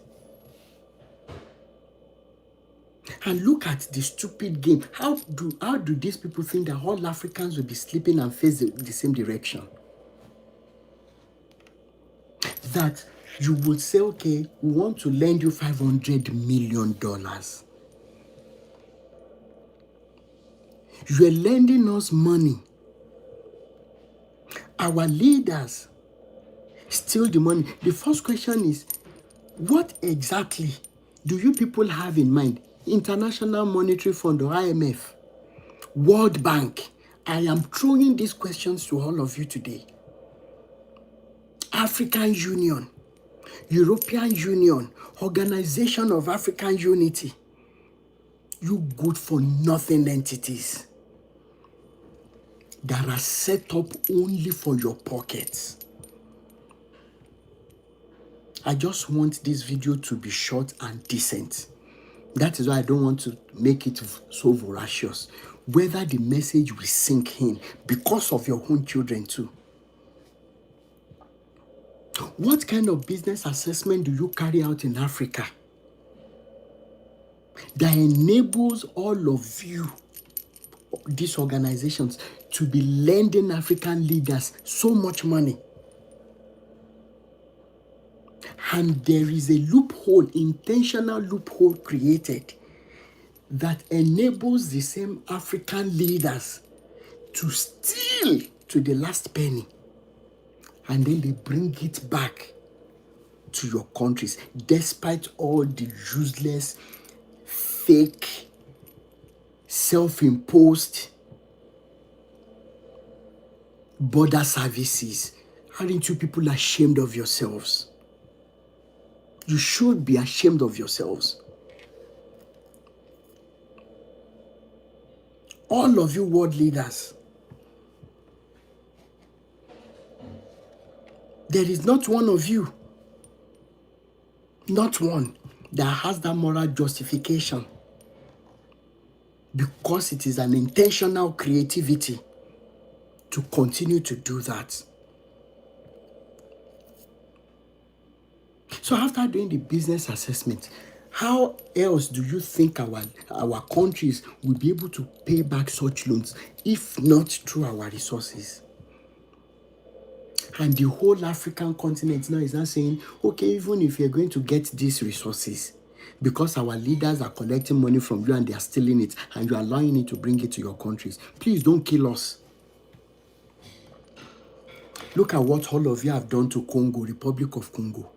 And look at the stupid game. How do these people think that all Africans will be sleeping and face the same direction? That you would say, okay, we want to lend you $500 million. You are lending us money. Our leaders steal the money. The first question is, what exactly do you people have in mind? International Monetary Fund or IMF? World Bank? I am throwing these questions to all of you today. African Union, European Union, Organization of African Unity. You good for nothing entities that are set up only for your pockets. I just want this video to be short and decent. That is why I don't want to make it so voracious. Whether the message will sink in because of your own children too. What kind of business assessment do you carry out in Africa that enables all of you, these organizations, to be lending African leaders so much money? And there is a loophole, intentional loophole created that enables the same African leaders to steal to the last penny. And then they bring it back to your countries, despite all the useless, fake, self-imposed border services. Aren't you people ashamed of yourselves? You should be ashamed of yourselves. All of you world leaders. There is not one of you, not one, that has that moral justification, because it is an intentional creativity to continue to do that. So after doing the business assessment, how else do you think our countries will be able to pay back such loans if not through our resources? And the whole African continent now is not saying, okay, even if you're going to get these resources, because our leaders are collecting money from you and they are stealing it, and you're allowing it to bring it to your countries, please don't kill us. Look at what all of you have done to Congo, Republic of Congo.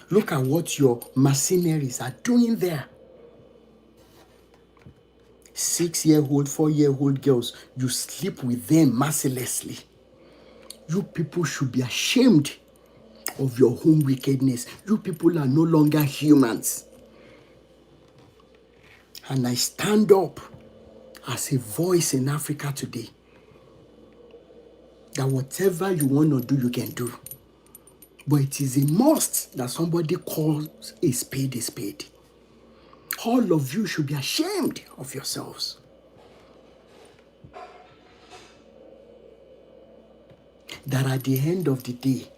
Look at what your mercenaries are doing there. 6-year-old, 4-year-old girls, you sleep with them mercilessly. You people should be ashamed of your own wickedness. You people are no longer humans. And I stand up as a voice in Africa today that whatever you want to do, you can do. But it is a must that somebody calls a spade a spade. All of you should be ashamed of yourselves. That at the end of the day,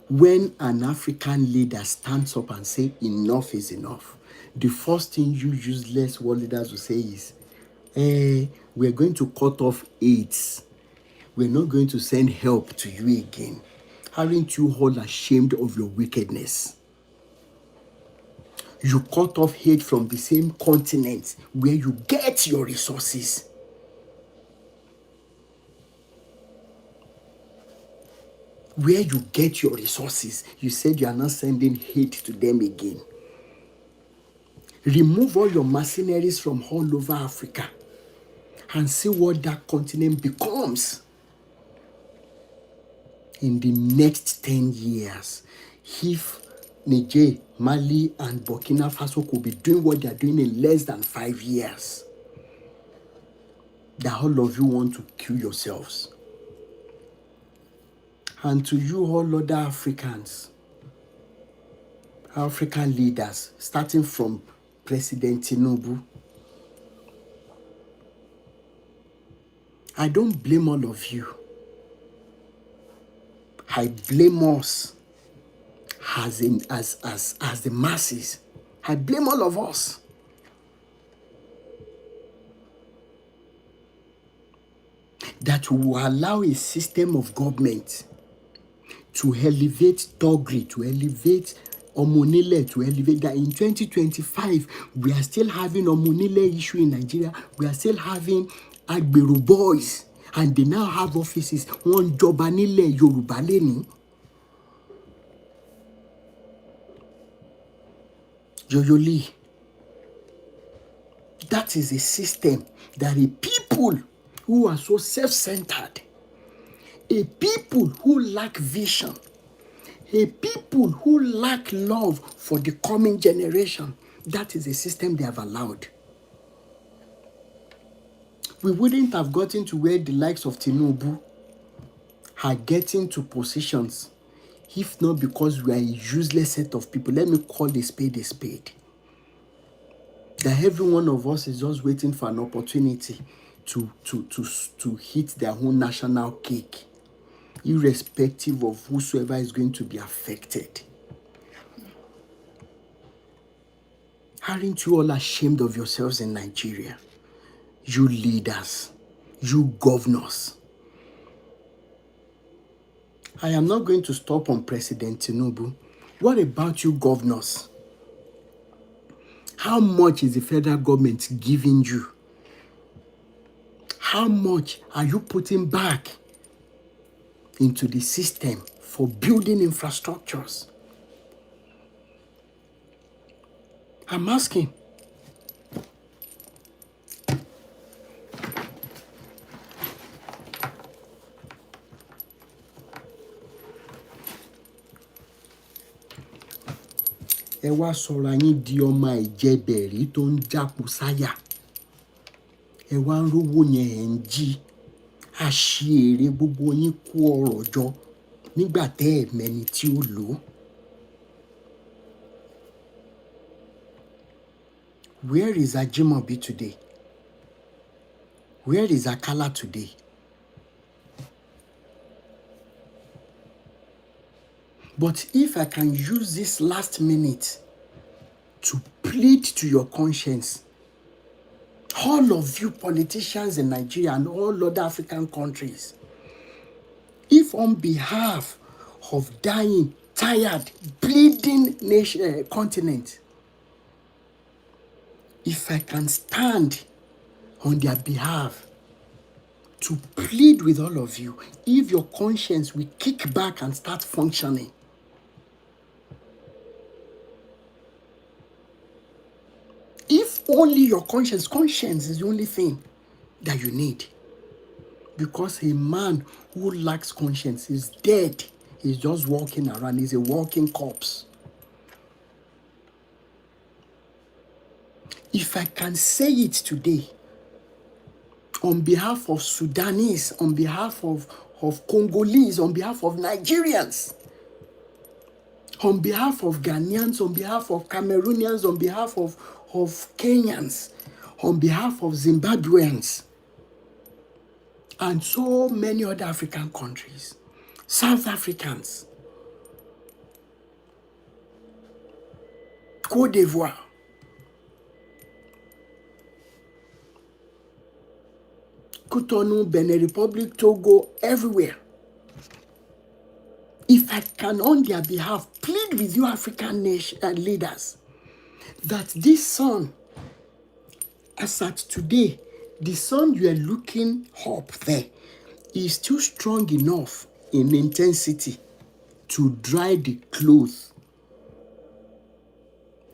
when an African leader stands up and says enough is enough, the first thing you useless world leaders will say is, we're going to cut off AIDS. We're not going to send help to you again. Aren't you all ashamed of your wickedness? You cut off aid from the same continent where you get your resources. Where you get your resources, you said you are not sending aid to them again. Remove all your mercenaries from all over Africa and see what that continent becomes in the next 10 years. If Niger, Mali, and Burkina Faso could be doing what they are doing in less than 5 years, that all of you want to kill yourselves. And to you, all other Africans, African leaders, starting from President Tinubu, I don't blame all of you. I blame us as the masses. I blame all of us. That will allow a system of government to elevate thuggery, to elevate Omonile, to elevate that. In 2025, we are still having Omonile issue in Nigeria. We are still having Agbero boys, and they now have offices. One Jobanile Yoruba leni. Yoyoli. That is a system that a people who are so self-centered, a people who lack vision, a people who lack love for the coming generation, that is a system they have allowed. We wouldn't have gotten to where the likes of Tinubu are getting to positions if not because we are a useless set of people. Let me call a spade a spade. That every one of us is just waiting for an opportunity to hit their own national cake, irrespective of whosoever is going to be affected. Aren't you all ashamed of yourselves in Nigeria? You leaders, you governors. I am not going to stop on President Tinubu. What about you governors? How much is the federal government giving you? How much are you putting back into the system for building infrastructures? I'm asking. Ẹ wá sọ̀rọ̀ yín di ọmọ ìjẹbẹ̀rí tó ń jápo sáyà. Ẹ wá ń rówó yẹn ẹ̀ ń jí. Àṣìírè gbogbo yín kó ọrọ̀ jọ nígbà tẹ́ ẹ̀ mẹ́ni tí ó lò ó. Where is Ajimobi today? Where is Akala today? But if I can use this last minute to plead to your conscience, all of you politicians in Nigeria and all other African countries, if on behalf of dying, tired, bleeding continent, if I can stand on their behalf to plead with all of you, if your conscience will kick back and start functioning, if only your conscience is the only thing that you need. Because a man who lacks conscience is dead. He's just walking around. He's a walking corpse. If I can say it today, on behalf of Sudanese, on behalf of Congolese, on behalf of Nigerians, on behalf of Ghanaians, on behalf of Cameroonians, on behalf of Kenyans, on behalf of Zimbabweans, and so many other African countries, South Africans, Côte d'Ivoire, Cotonou, Benin Republic, Togo, everywhere. If I can on their behalf plead with you African leaders that this sun, as at today, the sun you are looking up there is still strong enough in intensity to dry the clothes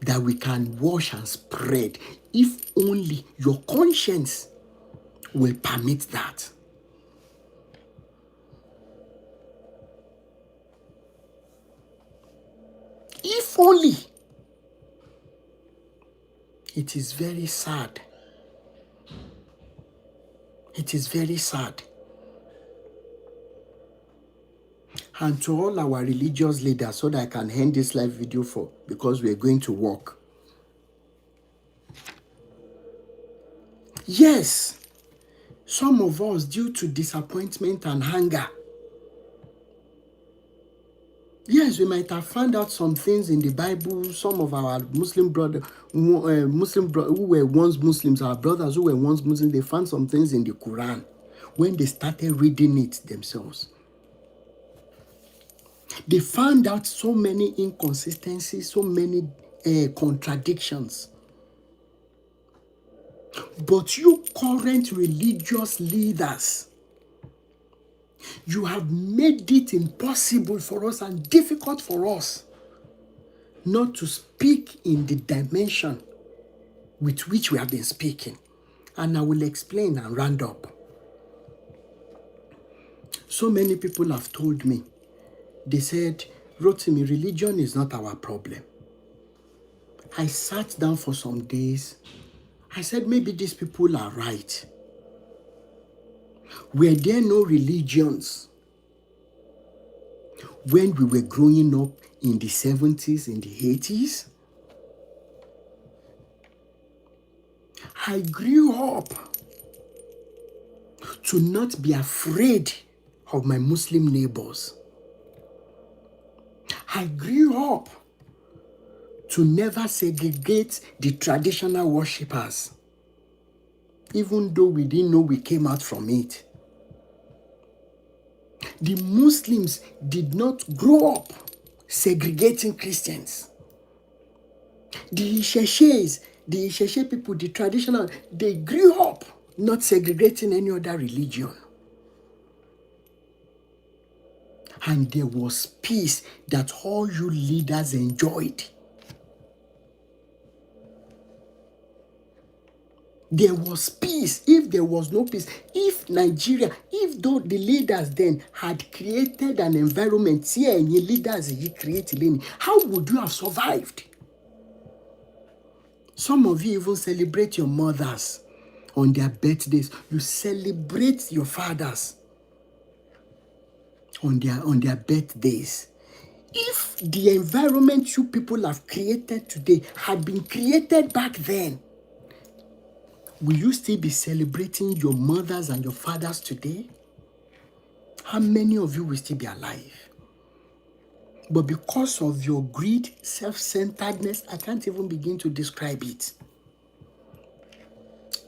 that we can wash and spread if only your conscience will permit that. If only. It is very sad. It is very sad. And to all our religious leaders, so that I can end this live video for, because we are going to work. Yes, some of us, due to disappointment and anger, yes, we might have found out some things in the Bible. Some of our Muslim brothers who were once Muslims, our brothers who were once Muslims, they found some things in the Quran when they started reading it themselves. They found out so many inconsistencies, so many contradictions. But you current religious leaders, you have made it impossible for us and difficult for us not to speak in the dimension with which we have been speaking. And I will explain and round up. So many people have told me, they said, Rotimi, religion is not our problem. I sat down for some days. I said, maybe these people are right. Were there no religions when we were growing up in the 70s, in the 80s? I grew up to not be afraid of my Muslim neighbors. I grew up to never segregate the traditional worshippers, even though we didn't know we came out from it. The Muslims did not grow up segregating Christians. The Isheshe people, the traditional, they grew up not segregating any other religion. And there was peace that all you leaders enjoyed. There was peace. If there was no peace, if Nigeria, if though the leaders then had created an environment, how would you have survived? Some of you even celebrate your mothers on their birthdays. You celebrate your fathers on their birthdays. If the environment you people have created today had been created back then, will you still be celebrating your mothers and your fathers today? How many of you will still be alive? But because of your greed, self-centeredness, I can't even begin to describe it.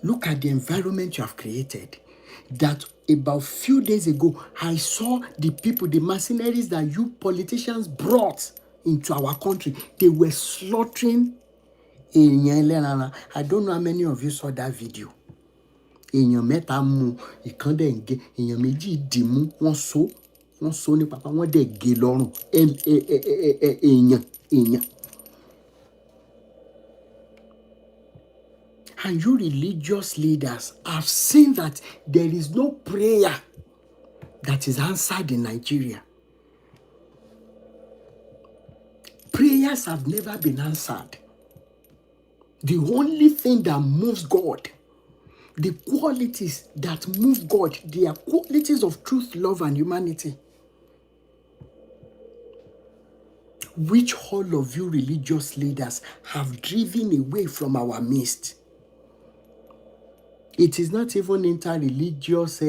Look at the environment you have created. That about few days ago, I saw the people, the mercenaries that you politicians brought into our country. They were slaughtering. I don't know how many of you saw that video. Èèyàn mẹ́ta mú ìkan dẹ̀ ń gé, èèyàn méjì dì mú, wọ́n so ní pàpà, wọ́n dẹ̀ gé lọ́rùn. Èèyàn. And you religious leaders have seen that there is no prayer that is answered in Nigeria. Prayers have never been answered. The only thing that moves God, the qualities that move God, they are qualities of truth, love, and humanity, which all of you religious leaders have driven away from our midst. It is not even inter-religious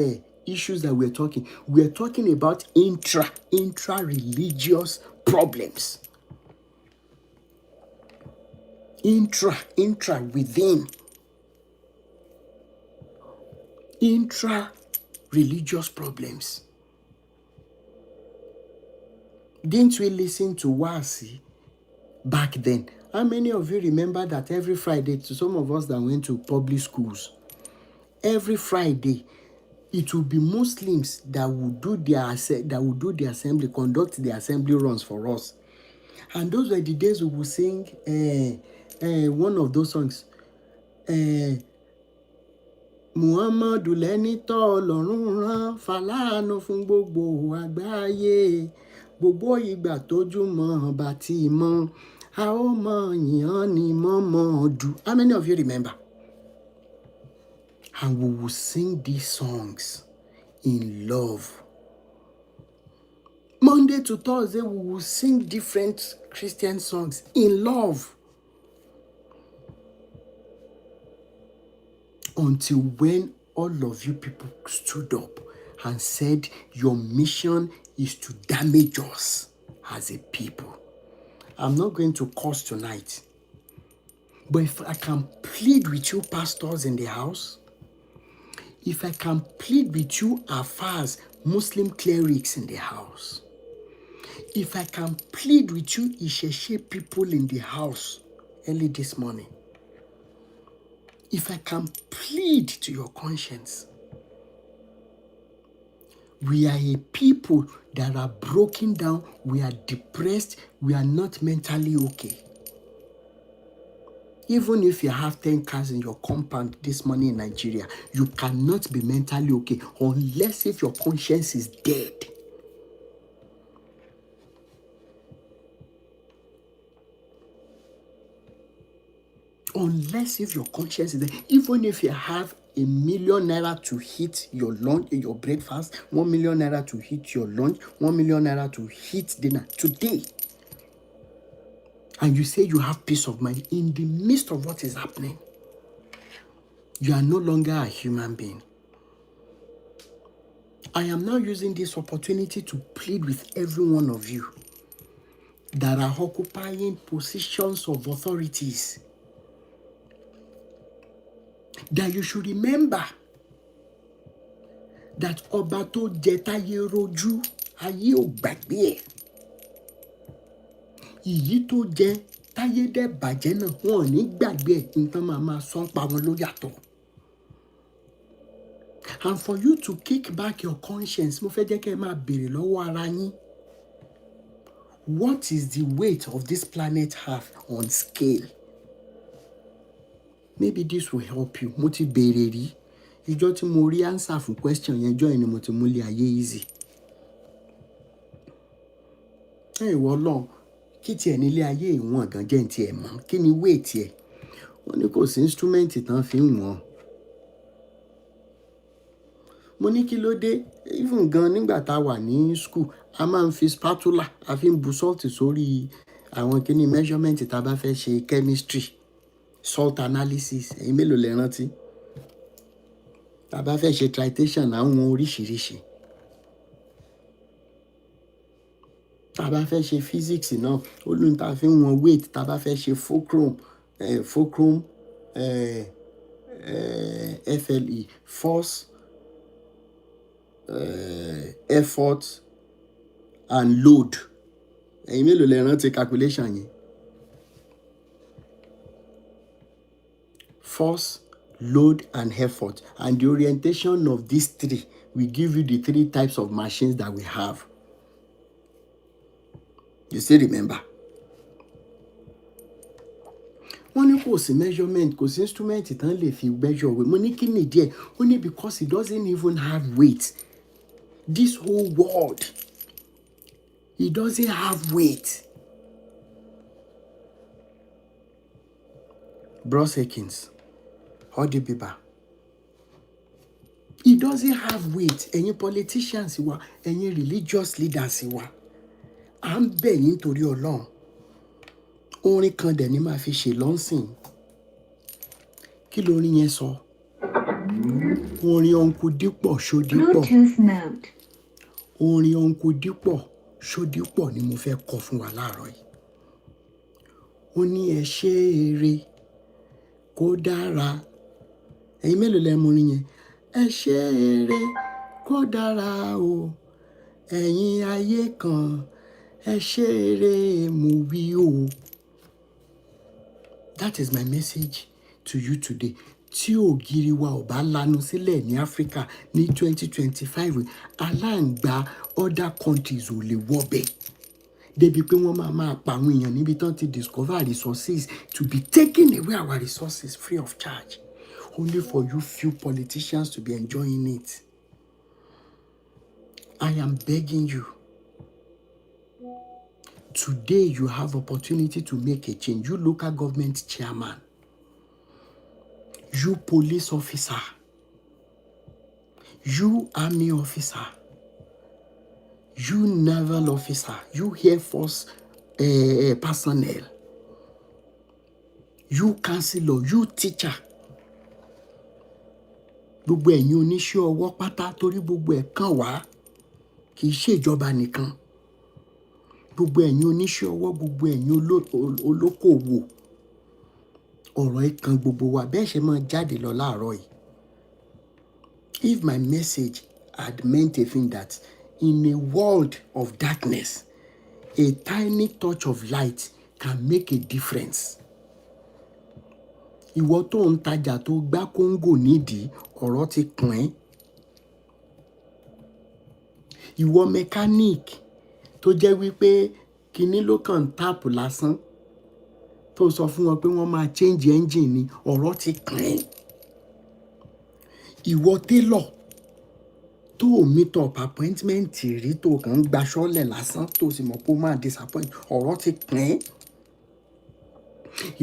issues that we're talking. We're talking about intra-religious problems. Intra within. Intra-religious problems. Didn't we listen to Wasi back then? How many of you remember that every Friday, to some of us that went to public schools, every Friday, it will be Muslims that would do the assembly, conduct the assembly runs for us. And those were the days we would sing, one of those songs. Muhammadu lẹ́ni tọ́ Ọlọ́run rán fàlànà fún gbogbo àgbáyé. Gbogbo ìgbà tójú mọ́ bá ti mọ́, a ó mọ yàn ní Muhammadu. How many of you remember? And we will sing these songs in love. Monday to Thursday, we will sing different Christian songs in love. Until when all of you people stood up and said, your mission is to damage us as a people. I'm not going to curse tonight. But if I can plead with you pastors in the house, if I can plead with you Afars, Muslim clerics in the house, if I can plead with you Isheshe people in the house early this morning, if I can plead to your conscience, we are a people that are broken down, we are depressed, we are not mentally okay. Even if you have 10 cars in your compound this morning in Nigeria, you cannot be mentally okay unless if your conscience is dead. Unless if your conscience is dead. Even if you have ₦1 million to hit your lunch, your breakfast, ₦1 million to hit your lunch, ₦1 million to hit dinner today, and you say you have peace of mind in the midst of what is happening, you are no longer a human being. I am now using this opportunity to plead with every one of you that are occupying positions of authorities, that you should remember that ọba tó jẹ táyé rojú ayé ò gbàgbé ẹ̀. Ìyí tó jẹ táyé dẹ̀ bàjẹ́ náà wọn ò ní gbàgbé ẹ̀, nǹkan máa sọ pa wọn ló yàtọ̀. And for you to kick back your conscience, mo fẹ́ jẹ́ kẹ́ ẹ máa béèrè lọ́wọ́ ara yín. What is the weight of this planet Earth on scale? Maybe this will help you. Mo ti béèrè rí. Ìjọ́ tí mo rí answer fún question yẹn, ìjọ́ yẹn ni mo ti mú lé ayé easy. Ìwọ Ọlọ́run, kí tiẹ̀ nílé ayé ìwọ̀n gan jẹ́ ti ẹ̀ mọ́. Kí ni weight ẹ̀? Wọ́n ní kò sí instrument tán fi ń wọ̀n. Mo ní kí ló dé? Even gan nígbà tá a wà ní school, a máa ń fi spatula, a fi ń bu salt sórí àwọn kíní measurement tá a bá fẹ́ ṣe chemistry, salt analysis. Ẹ̀yin mélòó lẹ rántí? Tá a bá fẹ́ ṣe titration àwọn oríṣiríṣi. Tá a bá fẹ́ ṣe physics náà, ó lóun tá a fi ń wọn weight. Tá a bá fẹ́ ṣe fulcrum, FLE, force, effort and load. Ẹ̀yin mélòó lẹ rántí calculation yẹn? Force, load and effort. And the orientation of these three will give you the 3 types of machines that we have. You still remember? Wọ́n ní kò sí measurement, kò sí instrument tán lè fi measure weight. Mo ní kí ni díẹ̀? Ó ní because it doesn't even have weight. This whole world, it doesn't have weight. Bros Akins, Hodi Biba. It doesn't have weight. Ẹ̀yin politicians wa, ẹ̀yin religious leaders wa, à ń bẹ̀ yín torí Ọlọ́run. Orin kan dẹ̀ ni máa fi ṣe lọ́nsìn. Kí lórin yẹn sọ? Orin Uncle Dípọ̀ Ṣódípọ̀. Bluetooth mode. Orin Uncle Dípọ̀ Ṣódípọ̀ ni mo fẹ́ kọ fún wa láàárọ̀ yìí. Ó ní ẹ ṣe eré kó dára. Ẹ̀yin mélòó lẹ mọ orin yẹn? Ẹ ṣe eré kó dára o. Ẹ̀yin ayé kan, ẹ ṣe eré mo wí o. That is my message to you today. Tí ògiri wa ò bá lanu sílẹ̀ ní Africa ní 2025, aláǹgbá other countries ò lè wọbẹ̀. débi pé wọ́n máa pa àwọn èèyàn níbi tán ti discover resources to be taking away our resources free of charge, only for you few politicians to be enjoying it. I am begging you. Today you have opportunity to make a change. You local government chairman, you police officer, you army officer, you naval officer, you Air Force personnel, you counselor, you teacher. Gbogbo ẹ̀yin oníṣẹ́ ọwọ́ pátá, torí gbogbo ẹ̀ kàn wá, kì í ṣe ìjọba nìkan. Gbogbo ẹ̀yin oníṣẹ́ ọwọ́, gbogbo ẹ̀yin olókòwò, ọ̀rọ̀ ẹ̀ kan gbogbo wa bẹ́ẹ̀ ṣe máa jáde lọ láàárọ̀ yìí. If my message had meant a thing that in a world of darkness, a tiny touch of light can make a difference. Ìwọ tó ń tajà tó gbá kóńgò nídìí, ọ̀rọ̀ ti kàn ẹ́. Ìwọ mechanic tó jẹ́ wípé kinní ló kàn táàpù lásán, tó sọ fún wọn pé wọ́n máa change engine ni, ọ̀rọ̀ ti kàn ẹ́. Ìwọ tailor tó meet up appointment rí, tó kàn ń gbaṣọ́lẹ̀ lásán, tó sì mọ̀ pé ó máa disappoint, ọ̀rọ̀ ti kàn ẹ́.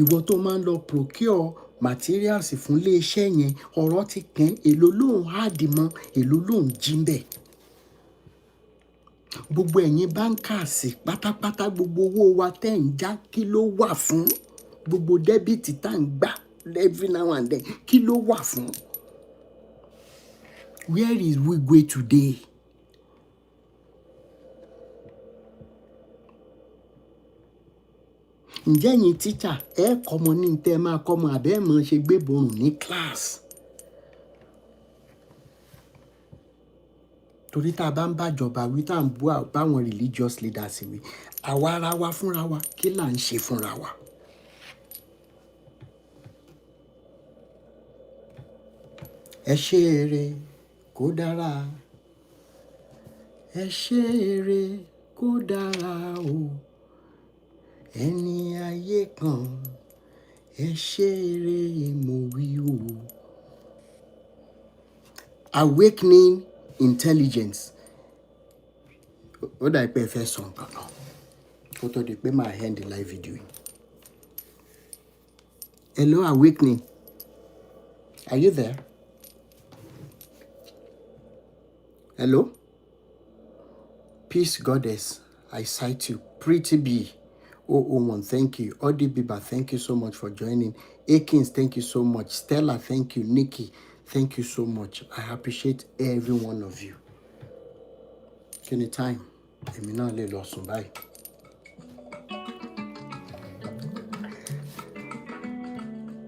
Ìwọ tó máa ń lọ procure materials fún ilé iṣẹ́ yẹn, ọ̀rọ̀ ti kàn ẹ́. Èló ló ń háàdì mọ́, èló ló ń jí ń bẹ̀. Gbogbo ẹ̀yin bankers pátápátá, gbogbo owó wa tẹ́ ń já, kí ló wà fún? Gbogbo debit tá ń gbà every now and then, kí ló wà fún? Where is Wigwe today? Ǹjẹ́ ẹ̀yin teacher kọ́mọ ní tẹ́ máa kọ́mọ àbẹ́ mọ̀ ṣe gbé borùn ní class? Torí tá a bá ń bàjọba wí, tá à ń bú báwọn religious leaders wí, àwa ara wa fúnra wa, kí là ń ṣe fúnra wa? Ẹ ṣe eré kó dára, ẹ ṣe eré kó dára o, ẹni ayé kan, ẹ ṣe eré mo wí o. Awakening intelligence. Ó dà pé ẹ fẹ́ sọ nǹkan kan kó tó di pé máa end the live video yìí. Hello, Awakening. Are you there? Hello? Peace Goddess, I cite you. Pretty B 001, thank you. Odi Biba, thank you so much for joining. Akins, thank you so much. Stella, thank you. Nikki, thank you so much. I appreciate every one of you. Anytime. Èmi náà lè lọ sùn báyìí.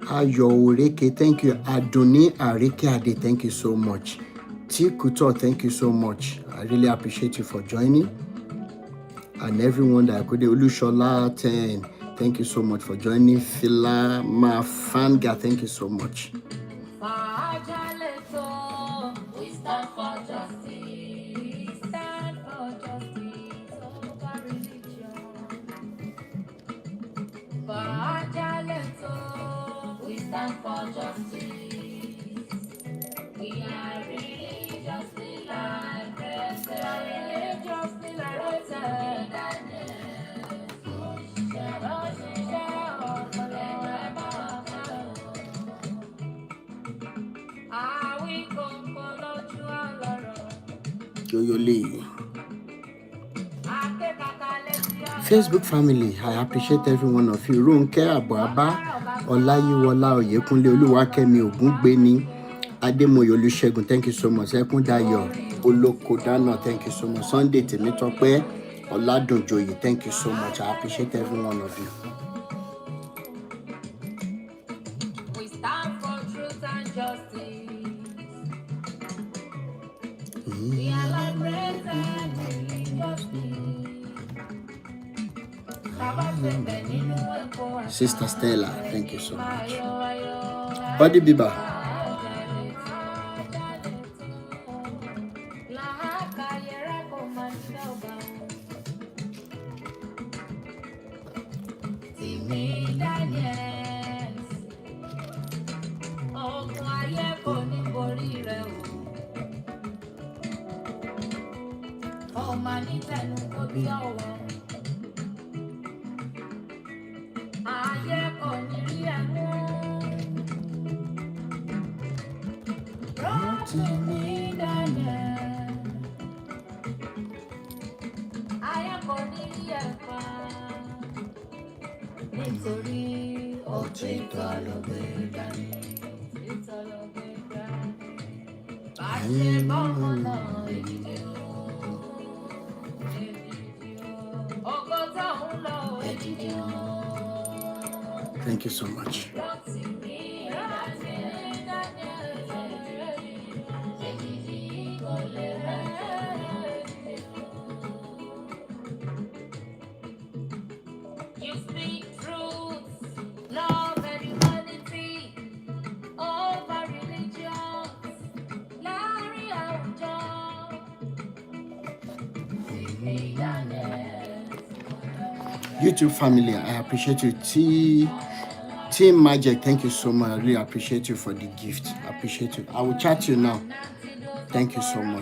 Ayo Oreke, thank you. Adoni Arike Ade, thank you so much. T Kuto, thank you so much. I really appreciate you for joining. And everyone that I could do. Olushola 10, thank you so much for joining. Phila Mafanga, thank you so much. We stand for justice. We stand for justice over religion. We stand for justice. We are religiously liberated. Facebook family, I appreciate every one of you. Ronke Aboaba, Olayiwola Oyekunle, Oluwakemi Ogungbeni, Ademoye Olusegun, thank you so much. Ekundayo Olokodana, thank you so much. Sunday Temitope, Oladunjoye, thank you so much. I appreciate every one of you. We stand for truth and justice. We are liberated religiously. Sister Stella, thank you so much. Odi Biba. Tìmí Daniels. Ogun ayé kò ní borí rẹ̀ o. Ọmọ ní tẹnu kò bí ọ̀wọ́. Ayé kò ní rí ẹ mú. Rotimi Daniels. Ayé kò ní rí ẹ pa. Nítorí òtítọ́ ló gbé dání. Òtítọ́ ló gbé dání. Bàṣẹ bọ́mọ náà èdìdì o. Èdìdì o. Ògo tó ń lọ èdìdì o. Thank you so much. Rotimi Daniels. Èdìdì kò lè rẹ̀. You speak truth, love and humanity over religions. Láàrin àwùjọ, Tìmí Daniels. YouTube family, I appreciate you. Team Magic, thank you so much. I really appreciate you for the gift. I appreciate you. I will chat you now. Thank you so much.